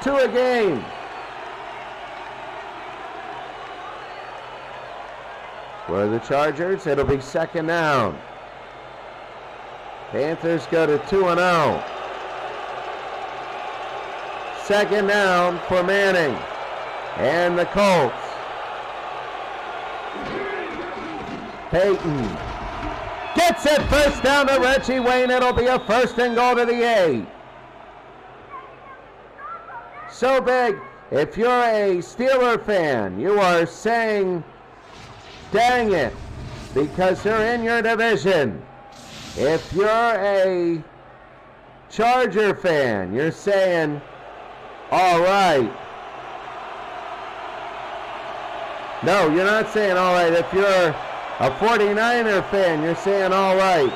2 a game. For the Chargers, it'll be 2nd down. Panthers go to 2-0. 2nd down for Manning and the Colts. Peyton gets it, first down to Reggie Wayne. It'll be a 1st and goal to the 8. So big, if you're a Steeler fan, you are saying, dang it, because they're in your division. If you're a Charger fan, you're saying, all right. No, you're not saying all right. If you're a 49er fan, you're saying all right.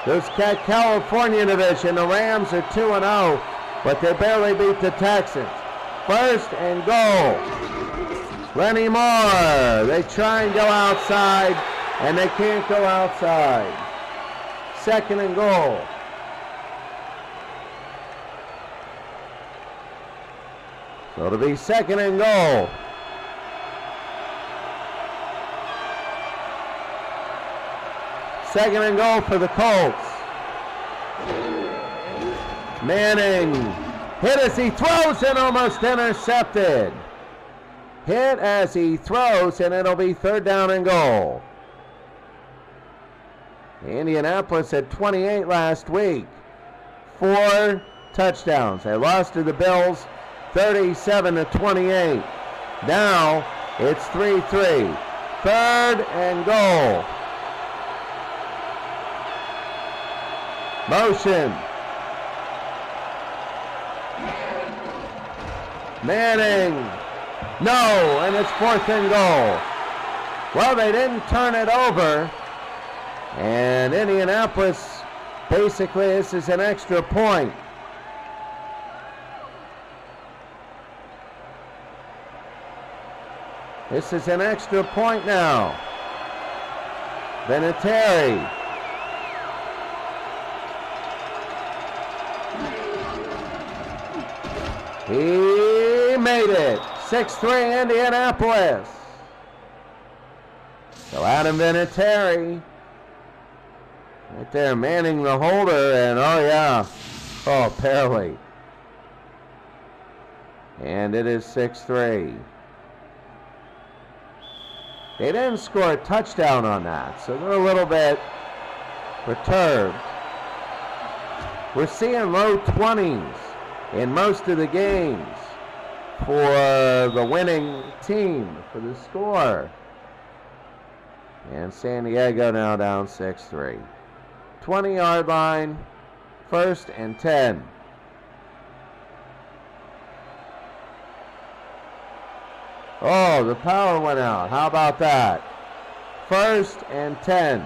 This California division, the Rams are 2-0, but they barely beat the Texans. 1st and goal. Lenny Moore. They try and go outside, and they can't go outside. 2nd and goal. So it'll be 2nd and goal. Second and goal for the Colts. Manning hit as he throws and almost intercepted. Hit as he throws, and it'll be 3rd down and goal. Indianapolis had 28 last week. 4 touchdowns. They lost to the Bills 37-28. Now it's 3-3. 3rd and goal. Motion. Manning. No, and it's 4th and goal. Well, they didn't turn it over. And Indianapolis, basically, this is an extra point. This is an extra point now. Vinatieri. He made it. 6-3 Indianapolis. So Adam Vinatieri right there manning the holder, and barely. And it is 6-3. They didn't score a touchdown on that, so they're a little bit perturbed. We're seeing low 20s in most of the games for the winning team, for the score. And San Diego now down 6-3. 20-yard line, 1st and 10. Oh, the power went out. How about that? 1st and 10.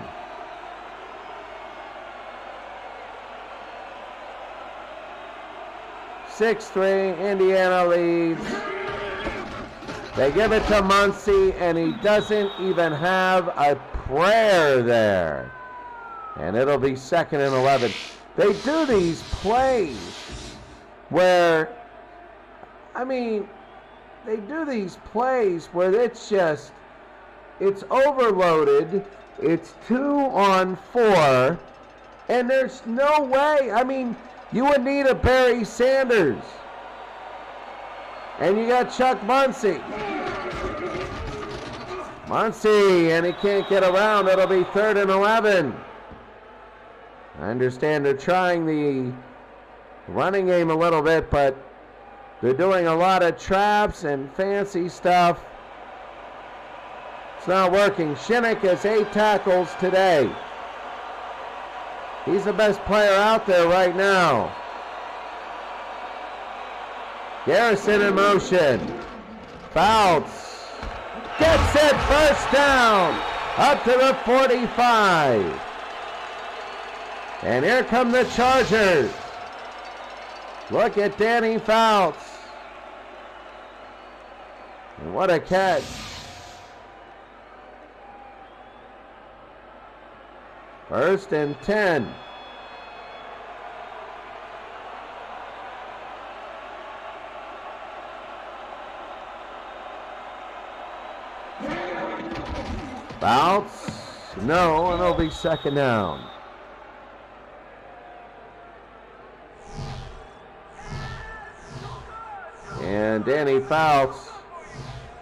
Indiana leads. They give it to Muncie, and he doesn't even have a prayer there. And it'll be 2nd and 11. They do these plays where, it's overloaded. It's 2-on-4, and there's no way. You would need a Barry Sanders. And you got Chuck Muncie. And he can't get around. It'll be 3rd and 11. I understand they're trying the running game a little bit, but they're doing a lot of traps and fancy stuff. It's not working. Shinnick has 8 tackles today. He's the best player out there right now. Garrison in motion. Fouts. Gets it, first down, up to the 45. And here come the Chargers. Look at Danny Fouts. And what a catch. First and 10. Fouts, no, and it'll be second down. And Danny Fouts,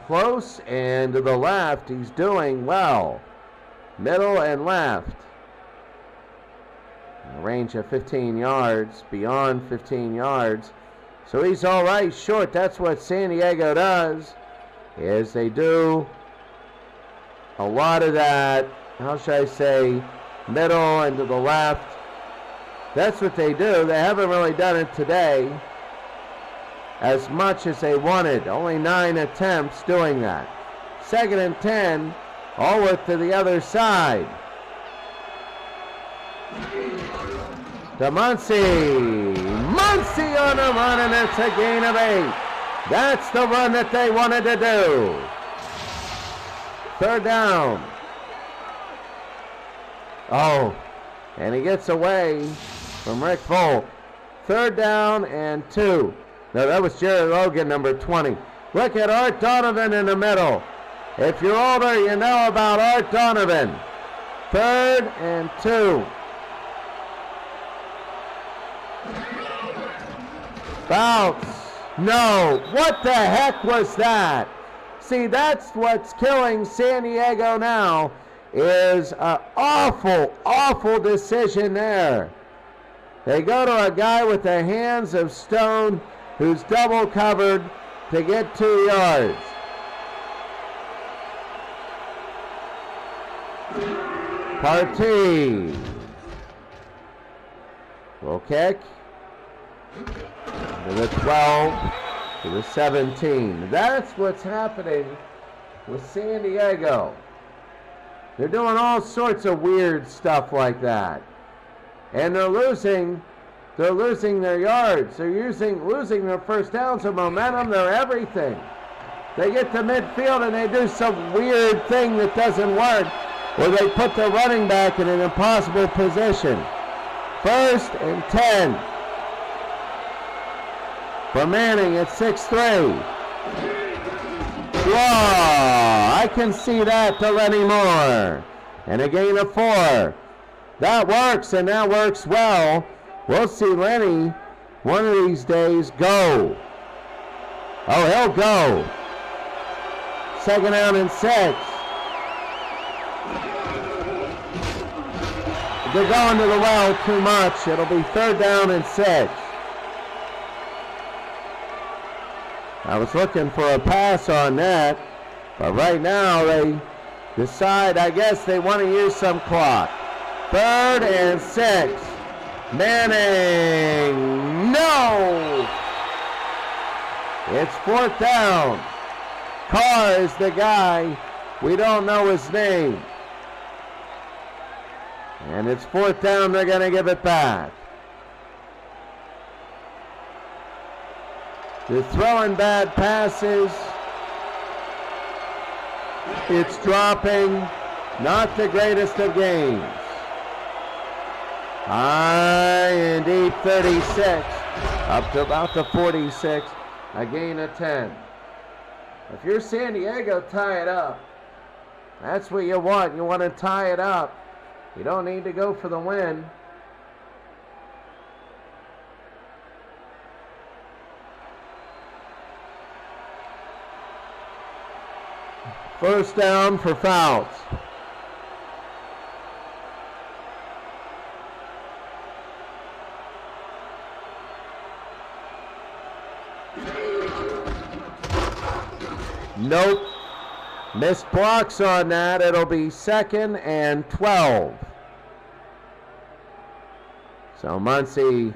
close and to the left. He's doing well. Middle and left. A range of 15 yards, beyond 15 yards. So he's all right short. That's what San Diego does, is they do a lot of that, how should I say, middle and to the left. That's what they do. They haven't really done it today as much as they wanted. Only 9 attempts doing that. Second and 10, all with to the other side. To Muncie. Muncie on a run, and it's a gain of 8. That's the run that they wanted to do. Third down. Oh, and he gets away from Rick Volk. Third down and 2. No, that was Jerry Logan, number 20. Look at Art Donovan in the middle. If you're older, you know about Art Donovan. Third and 2. Fouts. No. What the heck was that? See, that's what's killing San Diego now, is an awful, awful decision there. They go to a guy with the hands of stone who's double covered to get 2 yards. Partee will kick to the 12, to the 17. That's what's happening with San Diego. They're doing all sorts of weird stuff like that. And they're losing their yards. They're losing their first downs, their momentum, their everything. They get to midfield and they do some weird thing that doesn't work, where they put the running back in an impossible position. First and 10. For Manning at 6'3". Whoa, I can see that to Lenny Moore. And a gain of 4. That works, and that works well. We'll see Lenny one of these days go. Oh, he'll go. Second down and 6. They're going to the well too much. It'll be third down and 6. I was looking for a pass on that, but right now they decide, I guess they want to use some clock. Third and 6. Manning, no! It's fourth down. Carr is the guy. We don't know his name. And it's fourth down. They're going to give it back. They're throwing bad passes. It's dropping. Not the greatest of games. High and deep, 36. Up to about the 46. A gain of 10. If you're San Diego, tie it up. That's what you want. You want to tie it up. You don't need to go for the win. First down for Fouts. Nope. Missed blocks on that. It'll be second and 12. So Muncie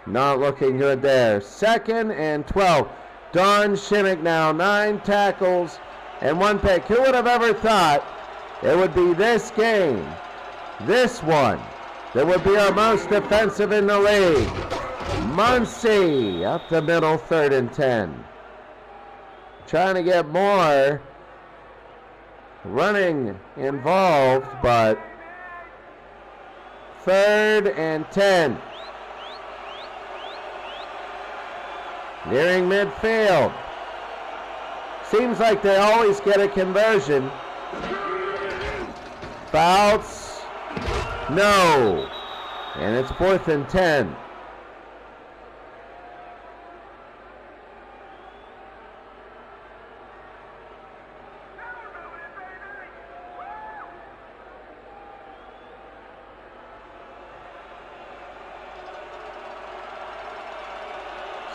not looking good there. Second and 12. Don Shinnick now 9 tackles and 1 pick. Who would have ever thought it would be this game, this one, that would be our most defensive in the league? Muncie up the middle, 3rd and 10. Trying to get more running involved, but 3rd and 10. Nearing midfield. Seems like they always get a conversion. Fouts? No. And it's 4th and 10.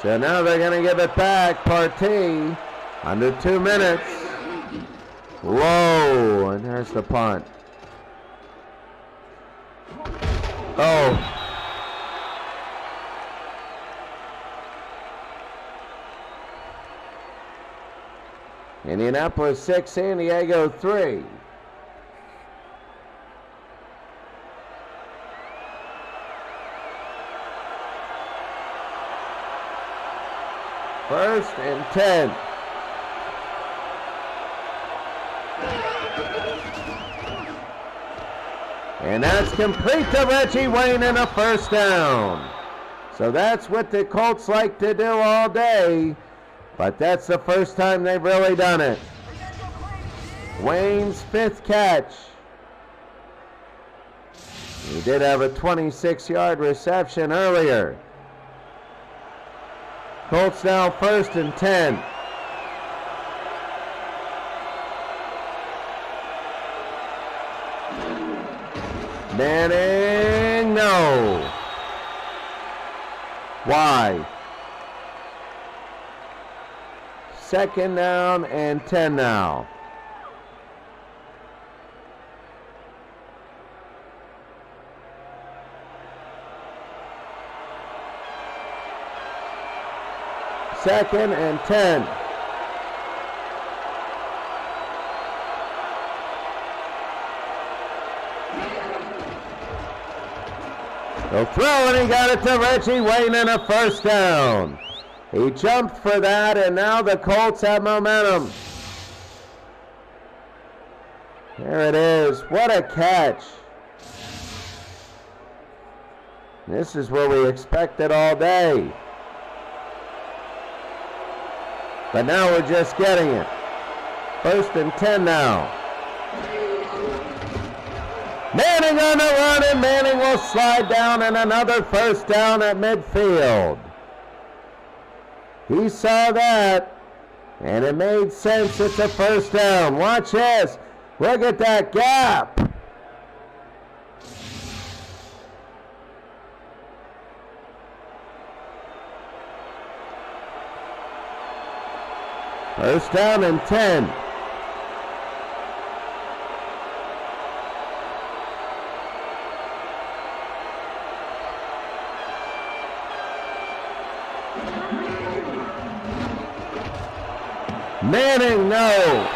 So now they're going to give it back. Partee under 2 minutes. Whoa, and there's the punt. Oh. Indianapolis 6, San Diego 3. First and 10. And that's complete to Reggie Wayne and a first down. So that's what the Colts like to do all day, but that's the first time they've really done it. Wayne's 5th catch. He did have a 26-yard reception earlier. Colts now 1st and 10. Manning, no. Why? 2nd down and 10 now. Second and 10. He'll throw, and he got it to Reggie Wayne and a first down. He jumped for that, and now the Colts have momentum. There it is. What a catch. This is what we expected all day. But now we're just getting it. 1st and 10 now. Manning on the run, and Manning will slide down, and another first down at midfield. He saw that, and it made sense. It's a first down. Watch this. Look at that gap. First down and 10. Manning, no.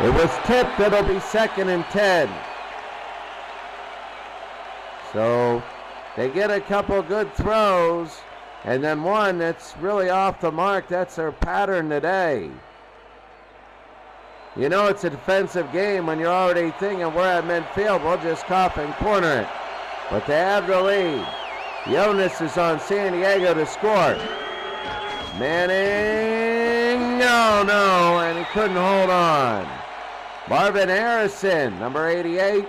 It was tipped. It'll be 2nd and 10. So they get a couple good throws, and then one that's really off the mark. That's their pattern today. You know it's a defensive game when you're already thinking we're at midfield, we'll just cop and corner it. But they have the lead. The onus is on San Diego to score. Manning, no, and he couldn't hold on. Marvin Harrison, number 88.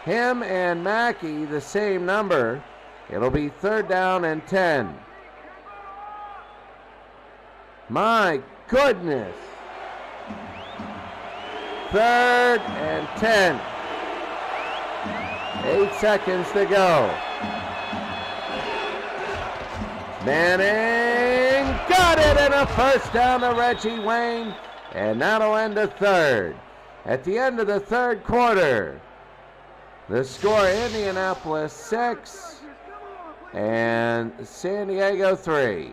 Him and Mackey, the same number. It'll be 3rd down and 10. My goodness. 3rd and 10. 8 seconds to go. Manning got it, and a first down to Reggie Wayne, and that'll end the 3rd. At the end of the 3rd quarter, the score: Indianapolis 6 and San Diego 3.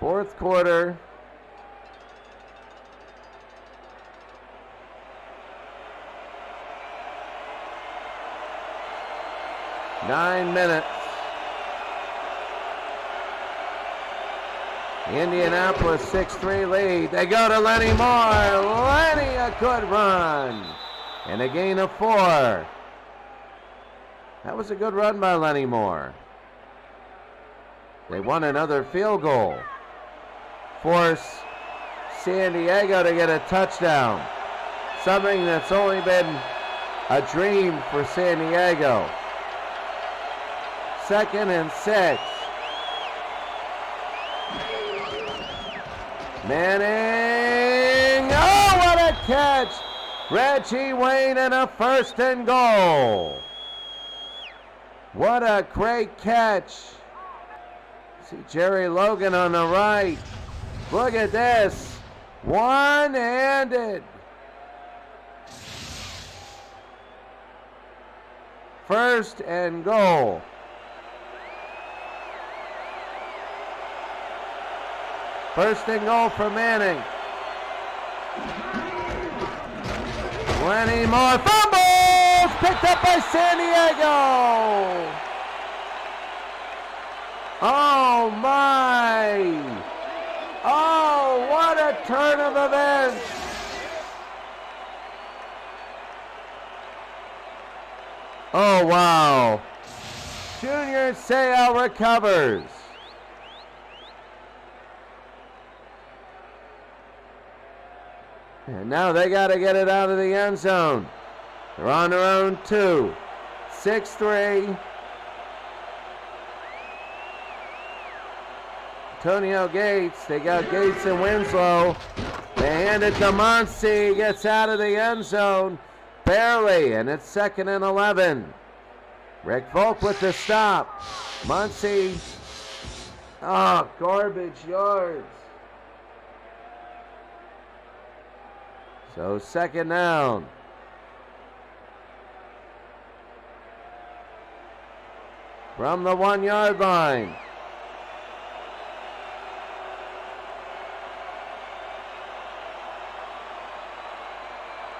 Fourth quarter. Nine minutes. Indianapolis 6-3 lead. They go to Lenny Moore. Lenny, a good run. And a gain of 4. That was a good run by Lenny Moore. They won another field goal. Force San Diego to get a touchdown. Something that's only been a dream for San Diego. 2nd and 6. Manning, oh, what a catch! Reggie Wayne and a 1st and goal. What a great catch. See Jerry Logan on the right. Look at this, one-handed. 1st and goal. First and goal for Manning. Lenny Moore, fumbles! Picked up by San Diego! Oh my! Oh, what a turn of events! Oh wow! Junior Seau recovers. And now they got to get it out of the end zone. They're on their own 2. 6-3. Antonio Gates. They got Gates and Winslow. They hand it to Muncie. Gets out of the end zone. Barely. And it's 2nd and 11. Rick Volk with the stop. Muncie. Oh, garbage yards. So 2nd down. From the 1-yard line.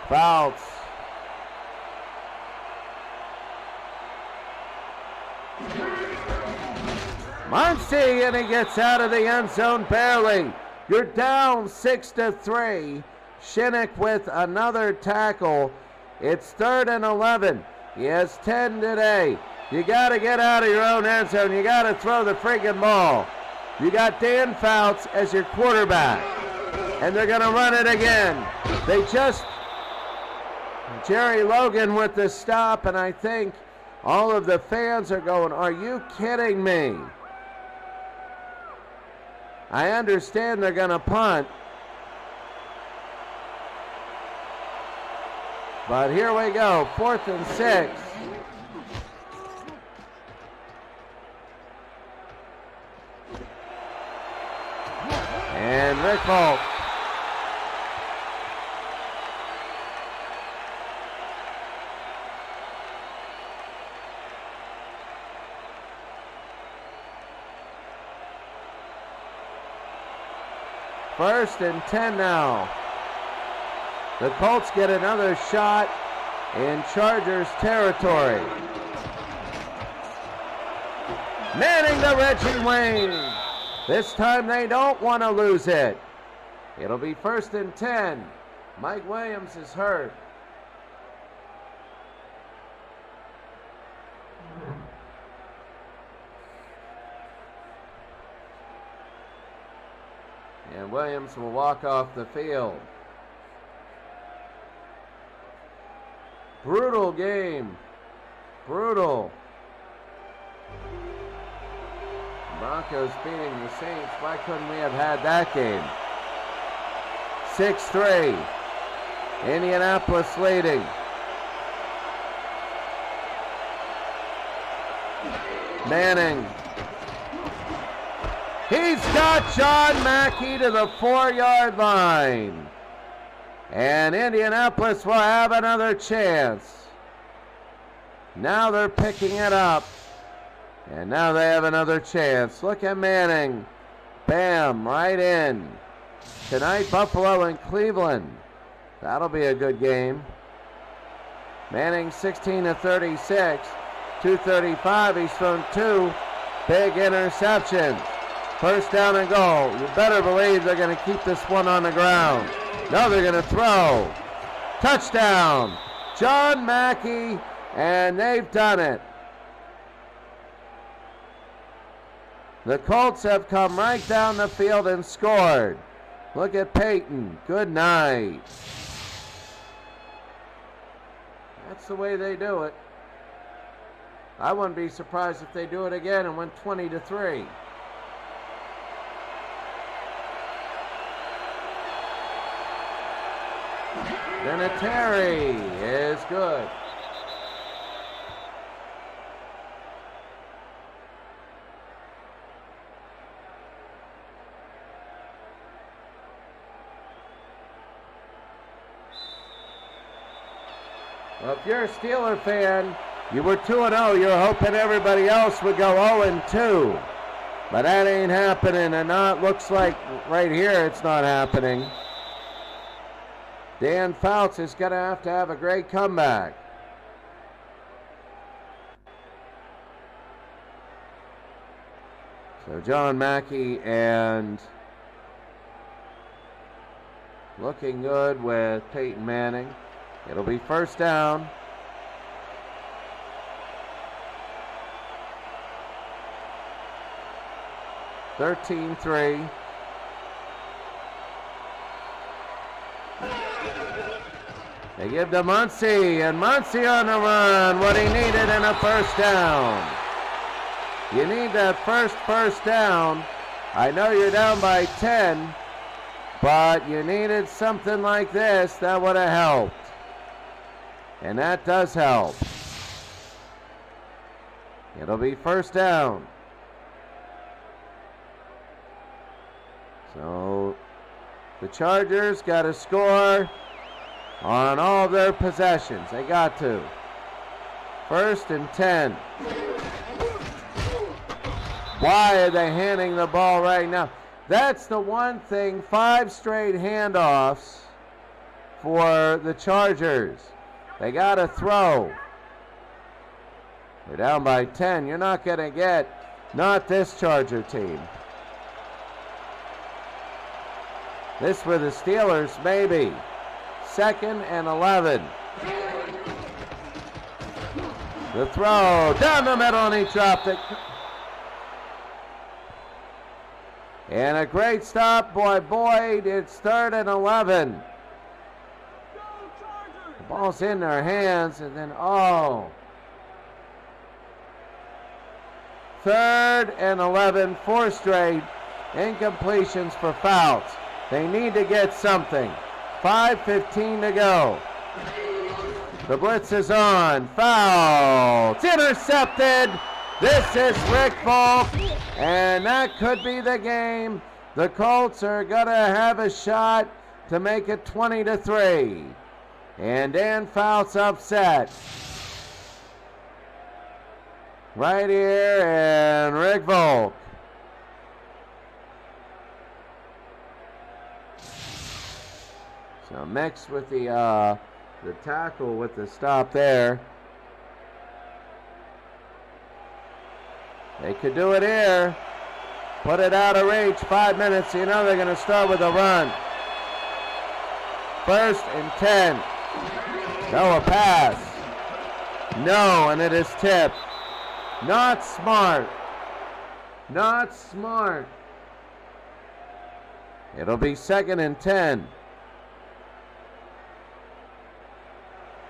Fouts. Muncie, and he gets out of the end zone barely. You're down 6-3. Shinnick with another tackle. It's 3rd and 11. He has 10 today. You got to get out of your own end zone. You got to throw the freaking ball. You got Dan Fouts as your quarterback. And they're going to run it again. Jerry Logan with the stop, and I think all of the fans are going, are you kidding me? I understand they're going to punt. But here we go, 4th and 6. And Rick Volk. First and 10 now. The Colts get another shot in Chargers territory. Manning to Reggie Wayne. This time they don't want to lose it. It'll be 1st and 10. Mike Williams is hurt. And Williams will walk off the field. Brutal game. Brutal. Broncos beating the Saints. Why couldn't we have had that game? 6-3. Indianapolis leading. Manning. He's got John Mackey to the 4-yard line. And Indianapolis will have another chance. Now they're picking it up. And now they have another chance. Look at Manning. Bam, right in. Tonight, Buffalo and Cleveland. That'll be a good game. Manning 16 of 36, 235. He's thrown 2 big interceptions. First down and goal. You better believe they're going to keep this one on the ground. No, they're going to throw. Touchdown, John Mackey, and they've done it. The Colts have come right down the field and scored. Look at Peyton. Good night. That's the way they do it. I wouldn't be surprised if they do it again and went 20-3. Vinatieri is good. Well, if you're a Steeler fan, you were 2-0. You're hoping everybody else would go 0-2. But that ain't happening, and now it looks like right here it's not happening. Dan Fouts is going to have a great comeback. So John Mackey and looking good with Peyton Manning. It'll be first down. (13-3). They give to Muncie, and Muncie on the run, what he needed in a first down. You need that first down. I know you're down by 10, but you needed something like this that would have helped. And that does help. It'll be first down. So the Chargers got to score on all their possessions. They got to. 1st and 10. Why are they handing the ball right now? That's the one thing, 5 straight handoffs for the Chargers. They got to throw. They're down by 10. You're not going to get, not this Charger team. This for the Steelers, maybe. 2nd and 11. The throw down the middle, and he dropped it. And a great stop by Boyd. It's 3rd and 11. The ball's in their hands, and then, 3rd and 11, 4 straight incompletions for Fouts. They need to get something. 5:15 to go. The blitz is on. Foul. It's intercepted. This is Rick Volk, and that could be the game. The Colts are going to have a shot to make it 20-3. And Dan Fouts upset. Right here, and Rick Volk. So mixed with the tackle with the stop there. They could do it here. Put it out of reach. 5 minutes. You know they're going to start with a run. 1st and 10. No, a pass. No, and it is tipped. Not smart. Not smart. It'll be 2nd and 10.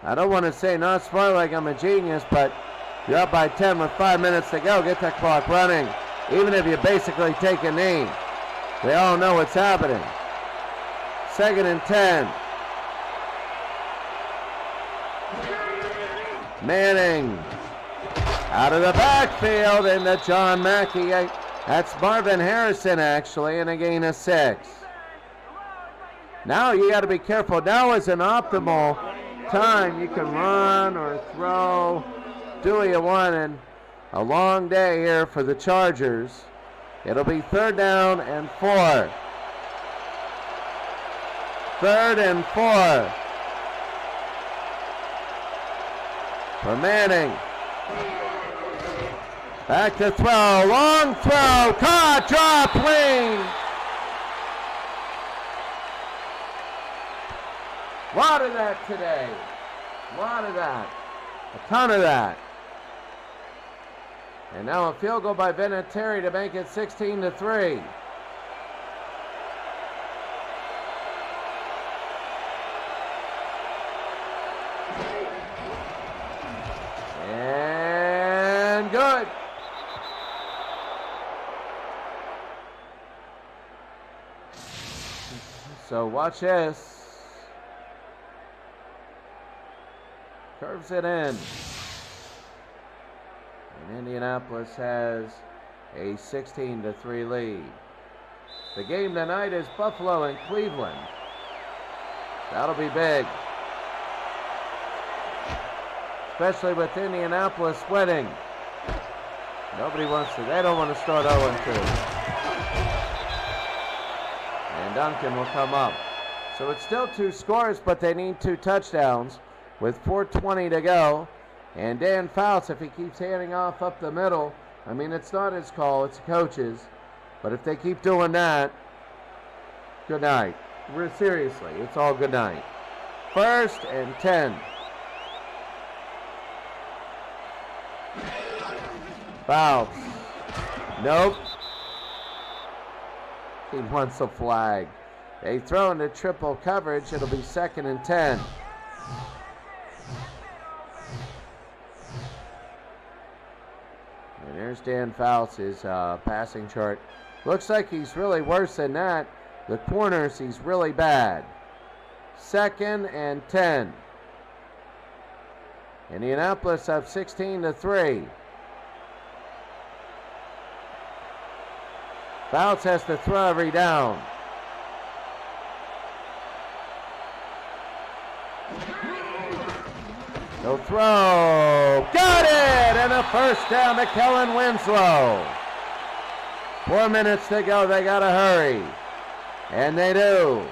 I don't want to say not smart like I'm a genius, but you're up by 10 with 5 minutes to go. Get that clock running. Even if you basically take a knee. They all know what's happening. 2nd and 10. Manning out of the backfield into John Mackey. That's Marvin Harrison, actually, and a gain of 6. Now you got to be careful. Now is an optimal time. You can run or throw. Do what you want, and a long day here for the Chargers. It'll be 3rd down and 4. 3rd and 4. For Manning. Back to throw. Long throw. Caught. Drop. Wing. A lot of that today. A lot of that. A ton of that. And now a field goal by Burnett to make it 16-3. And good. So watch this. Curves it in. And Indianapolis has a 16-3 lead. The game tonight is Buffalo and Cleveland. That'll be big. Especially with Indianapolis winning. Nobody wants to, they don't want to start 0-2. And Duncan will come up. So it's still 2 scores, but they need 2 touchdowns with 4:20 to go. And Dan Fouts, if he keeps handing off up the middle, I mean, it's not his call, it's the coach's. But if they keep doing that, good night. Seriously, it's all good night. 1st and 10. Fouts. Nope. He wants a flag. They throw into triple coverage. It'll be 2nd and 10. And there's Dan Fouts, his passing chart. Looks like he's really worse than that. The corners, he's really bad. 2nd and 10. Indianapolis up 16-3. Fouts has to throw every down. No throw. Got it! And a 1st down to Kellen Winslow. 4 minutes to go. They got to hurry. And they do.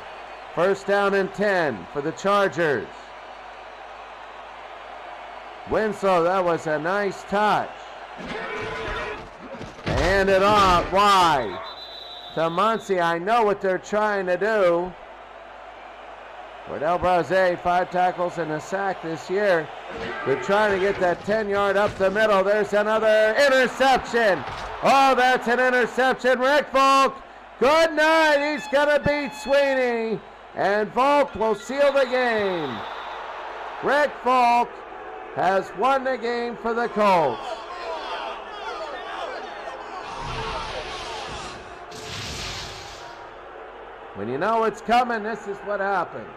1st down and 10 for the Chargers. Winslow, that was a nice touch. Hand it off wide to Muncie. I know what they're trying to do. Cordell Braze, 5 tackles and a sack this year. They're trying to get that 10-yard up the middle. There's another interception. Oh, that's an interception. Rick Volk, good night. He's going to beat Sweeney. And Volk will seal the game. Rick Volk has won the game for the Colts. When you know it's coming, this is what happens.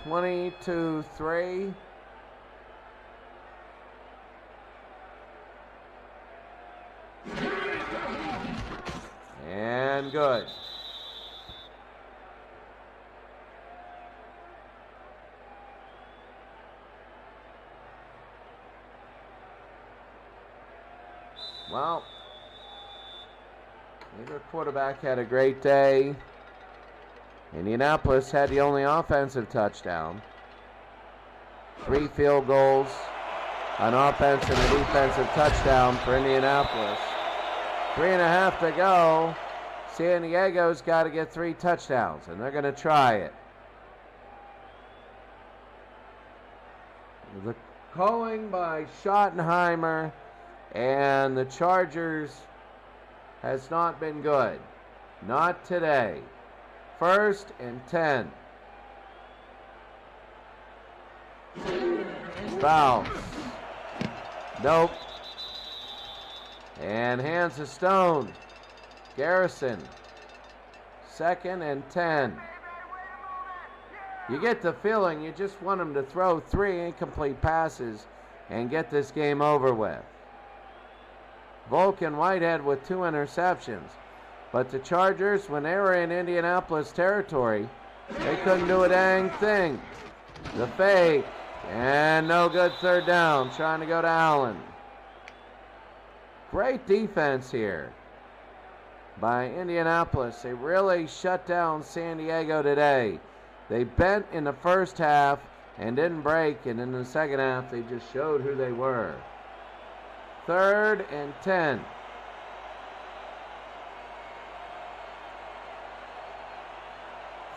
(22-3). And good. Well, neither quarterback had a great day. Indianapolis had the only offensive touchdown. 3 field goals, an offense and a defensive touchdown for Indianapolis. 3.5 to go. San Diego's got to get 3 touchdowns, and they're going to try it. The calling by Schottenheimer and the Chargers has not been good. Not today. 1st and 10. Foul. Nope. And hands to Stone. Garrison. 2nd and 10. You get the feeling you just want them to throw 3 incomplete passes and get this game over with. Volk and Whitehead with 2 interceptions. But the Chargers, when they were in Indianapolis territory, they couldn't do a dang thing. The fake, and no good third down, trying to go to Allen. Great defense here by Indianapolis. They really shut down San Diego today. They bent in the first half and didn't break, and in the second half they just showed who they were. 3rd and 10.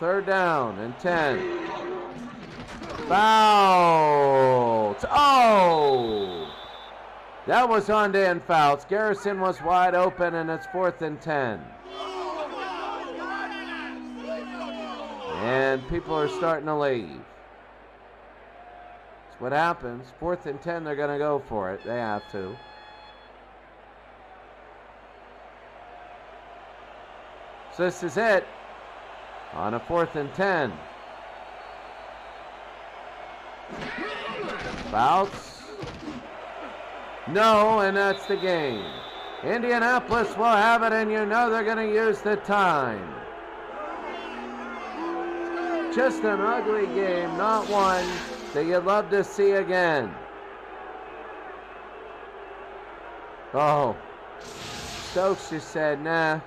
Third down and 10. Fouts. Oh! That was on Dan Fouts. Garrison was wide open, and it's 4th and 10. And people are starting to leave. That's what happens. 4th and 10, they're going to go for it. They have to. So this is it on a 4th and 10. Fouts. No, and that's the game. Indianapolis will have it, and you know they're going to use the time. Just an ugly game, not one that you'd love to see again. Oh, Stokes just said, nah.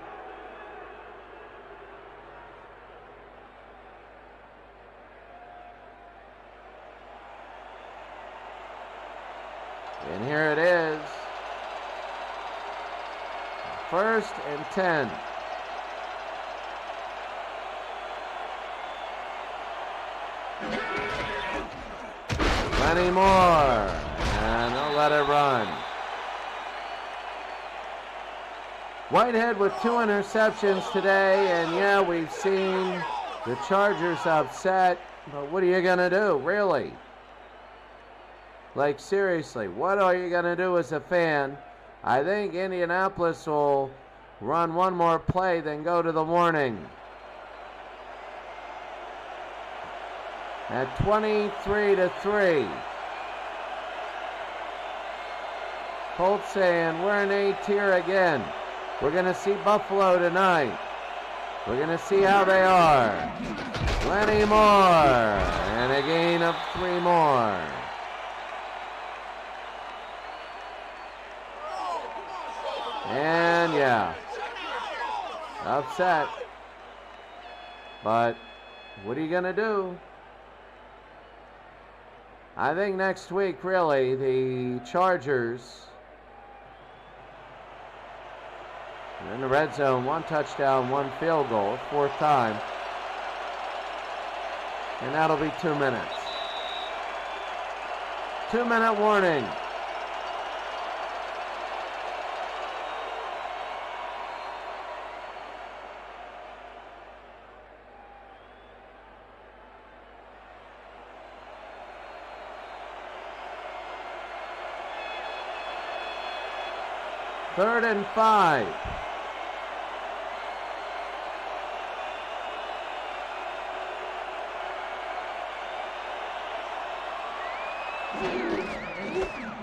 And here it is. 1st and 10. Plenty more. And they'll let it run. Whitehead with 2 interceptions today. And yeah, we've seen the Chargers upset. But what are you going to do, really? Like, seriously, what are you going to do as a fan? I think Indianapolis will run one more play, then go to the warning. At 23-3. Colts saying, we're in A tier again. We're going to see Buffalo tonight. We're going to see how they are. Plenty more. And a gain of 3 more. And yeah, upset. But what are you going to do? I think next week, really, the Chargers are in the red zone. 1 touchdown, 1 field goal, 4th time. And that'll be 2 minutes. 2-minute warning. Third and 5.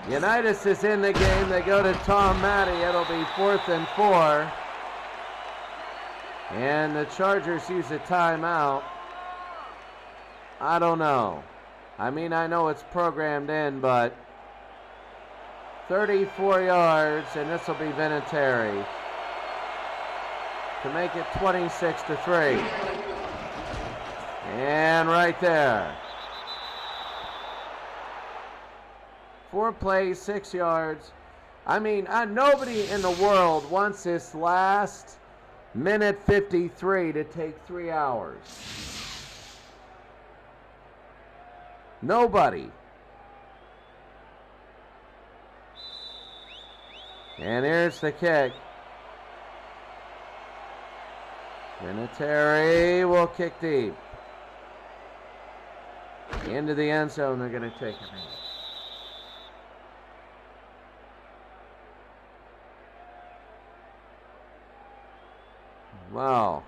Unitas is in the game. They go to Tom Matty. It'll be 4th and 4. And the Chargers use a timeout. I don't know. I mean, I know it's programmed in, but 34 yards, and this will be Vinatieri to make it 26-3. And right there. 4 plays, 6 yards. I mean, nobody in the world wants this last minute 53 to take 3 hours. Nobody. And here's the kick. Vinatieri will kick deep. Into the end zone, they're going to take it. Wow.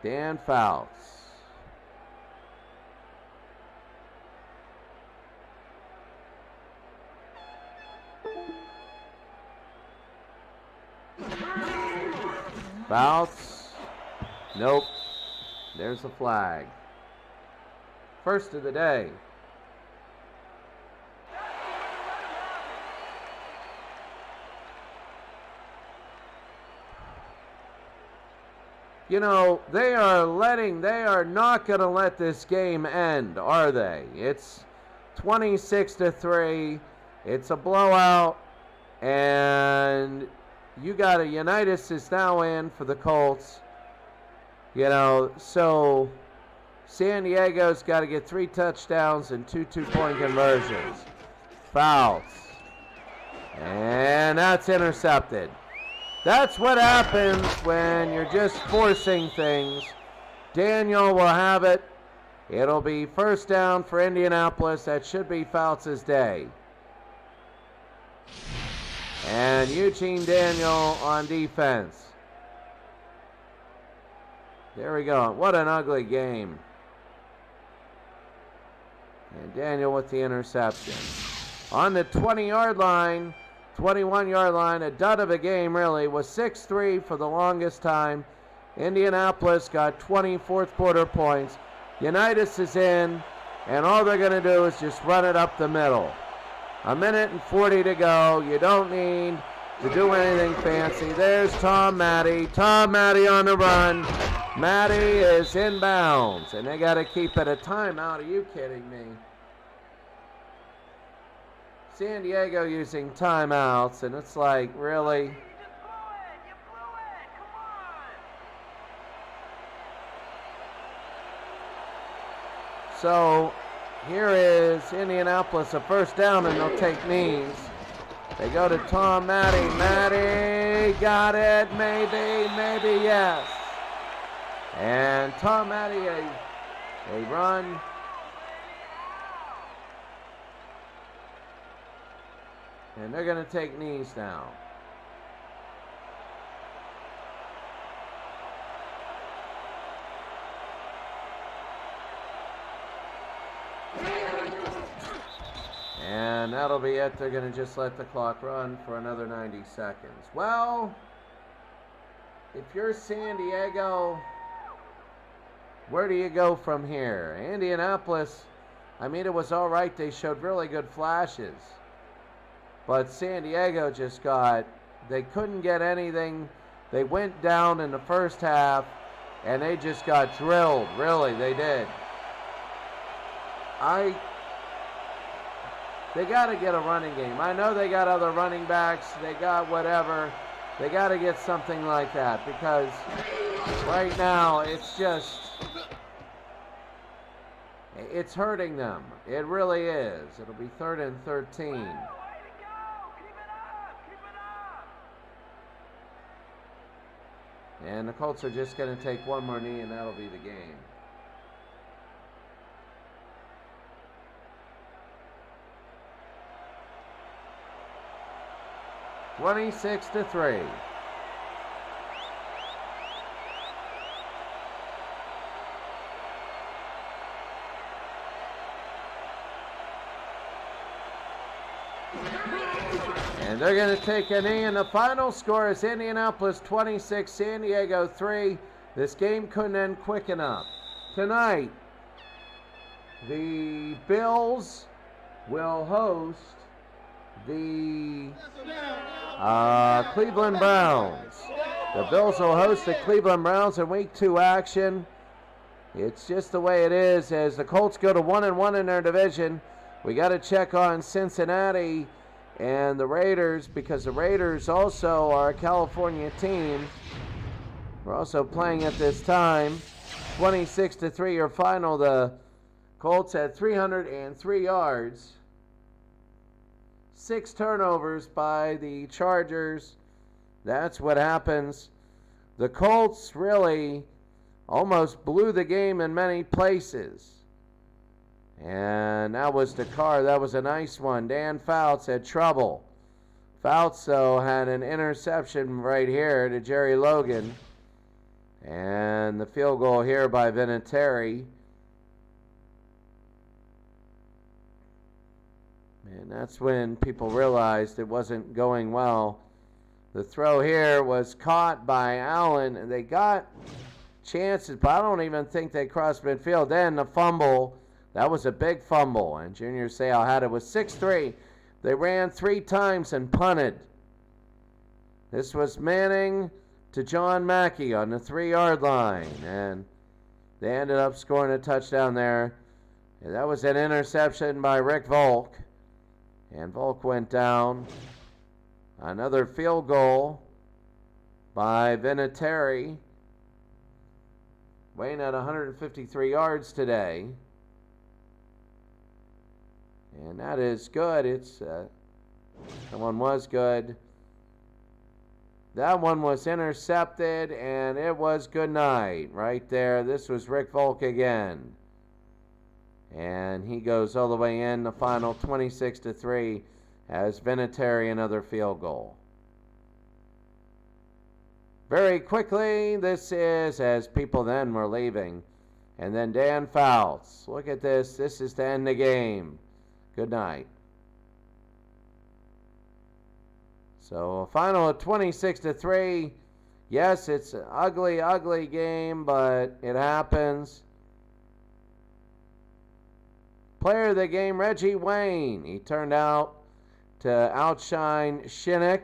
Dan Fouts. Bounce. Nope. There's the flag. First of the day. You know, they are not going to let this game end, are they? It's 26-3. It's a blowout. And you got Unitas is now in for the Colts. You know, so San Diego's got to get 3 touchdowns and 2 two-point conversions. Fouls. And that's intercepted. That's what happens when you're just forcing things. Daniel will have it. It'll be first down for Indianapolis. That should be Fouts' day. And Eugene Daniel on defense. There we go. What an ugly game. And Daniel with the interception. On the 20-yard line, 21-yard line, a dud of a game really, was 6-3 for the longest time. Indianapolis got 20 fourth quarter points. Unitas is in, and all they're going to do is just run it up the middle. 1:40 to go. You don't need to do anything fancy. There's Tom Matty. Tom Matty on the run. Matty is inbounds, and they got to keep it a timeout. Are you kidding me? San Diego using timeouts, and it's like, really? You blew it. Come on. So here is Indianapolis, a first down, and they'll take knees. They go to Tom Matty. Matty got it. Maybe yes. And Tom Matty, a run. And they're going to take knees now. And that'll be it. They're going to just let the clock run for another 90 seconds. Well, if you're San Diego, where do you go from here? Indianapolis, I mean, it was all right. They showed really good flashes. But San Diego just they couldn't get anything. They went down in the first half, and they just got drilled. Really, they did. They got to get a running game. I know they got other running backs. They got whatever. They got to get something like that, because right now it's hurting them. It really is. It'll be 3rd and 13. And the Colts are just going to take one more knee, and that'll be the game. (26-3). And they're going to take a knee, and the final score is Indianapolis 26, San Diego 3. This game couldn't end quick enough. Tonight, the Bills will host the Cleveland Browns. The Bills will host the Cleveland Browns in Week 2 action. It's just the way it is as the Colts go to 1-1 in their division. We got to check on Cincinnati and the Raiders, because the Raiders also are a California team. We're also playing at this time. 26-3 your final. The Colts had 303 yards. 6 turnovers by the Chargers. That's what happens. The Colts really almost blew the game in many places. And that was the car. That was a nice one. Dan Fouts had trouble. Fouts, though, had an interception right here to Jerry Logan. And the field goal here by Vinatieri. And that's when people realized it wasn't going well The throw here was caught by Allen, and they got chances, but I don't even think they crossed midfield. Then the fumble, that was a big fumble, and Junior Seau had it with 6-3. They ran 3 times and punted. This was Manning to John Mackey on the 3-yard line, and they ended up scoring a touchdown there. And that was an interception by Rick Volk, and Volk went down. Another field goal by Vinatieri, weighing at 153 yards today. And that is good. That one was good. That one was intercepted, and it was good night right there. This was Rick Volk again. And he goes all the way in. The final 26-3 as Vinatieri another field goal. Very quickly, this is as people then were leaving. And then Dan Fouts. Look at this. This is to end the game. Good night. So a final of 26-3. Yes, it's an ugly, ugly game, but it happens. Player of the game, Reggie Wayne. He turned out to outshine Shinnick.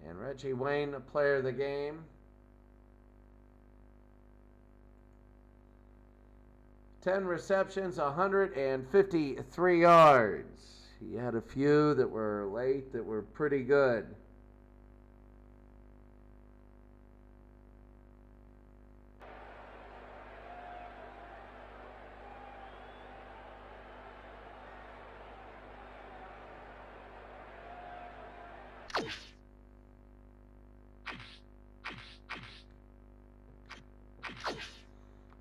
And Reggie Wayne, the player of the game. 10 receptions, 153 yards. He had a few that were late that were pretty good.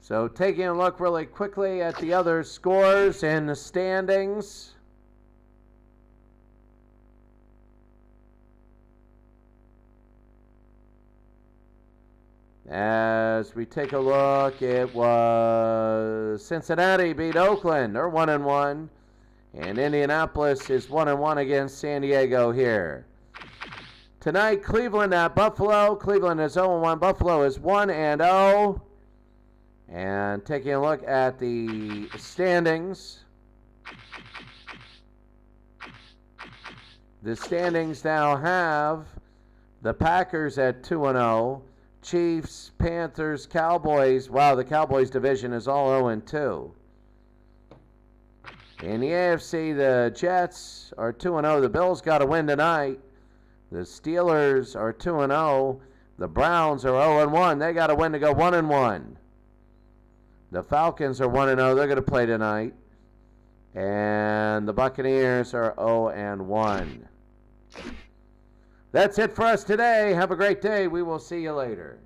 So taking a look really quickly at the other scores in the standings. As we take a look, it was Cincinnati beat Oakland. They're 1-1. And Indianapolis is 1-1 against San Diego here. Tonight, Cleveland at Buffalo. Cleveland is 0-1. Buffalo is 1-0. And taking a look at the standings. The standings now have the Packers at 2-0. Chiefs, Panthers, Cowboys. Wow, the Cowboys division is all 0-2. In the AFC, the Jets are 2-0. The Bills got to win tonight. The Steelers are 2-0. The Browns are 0-1. They got to win to go 1-1. The Falcons are 1-0. They're going to play tonight. And the Buccaneers are 0-1. That's it for us today. Have a great day. We will see you later.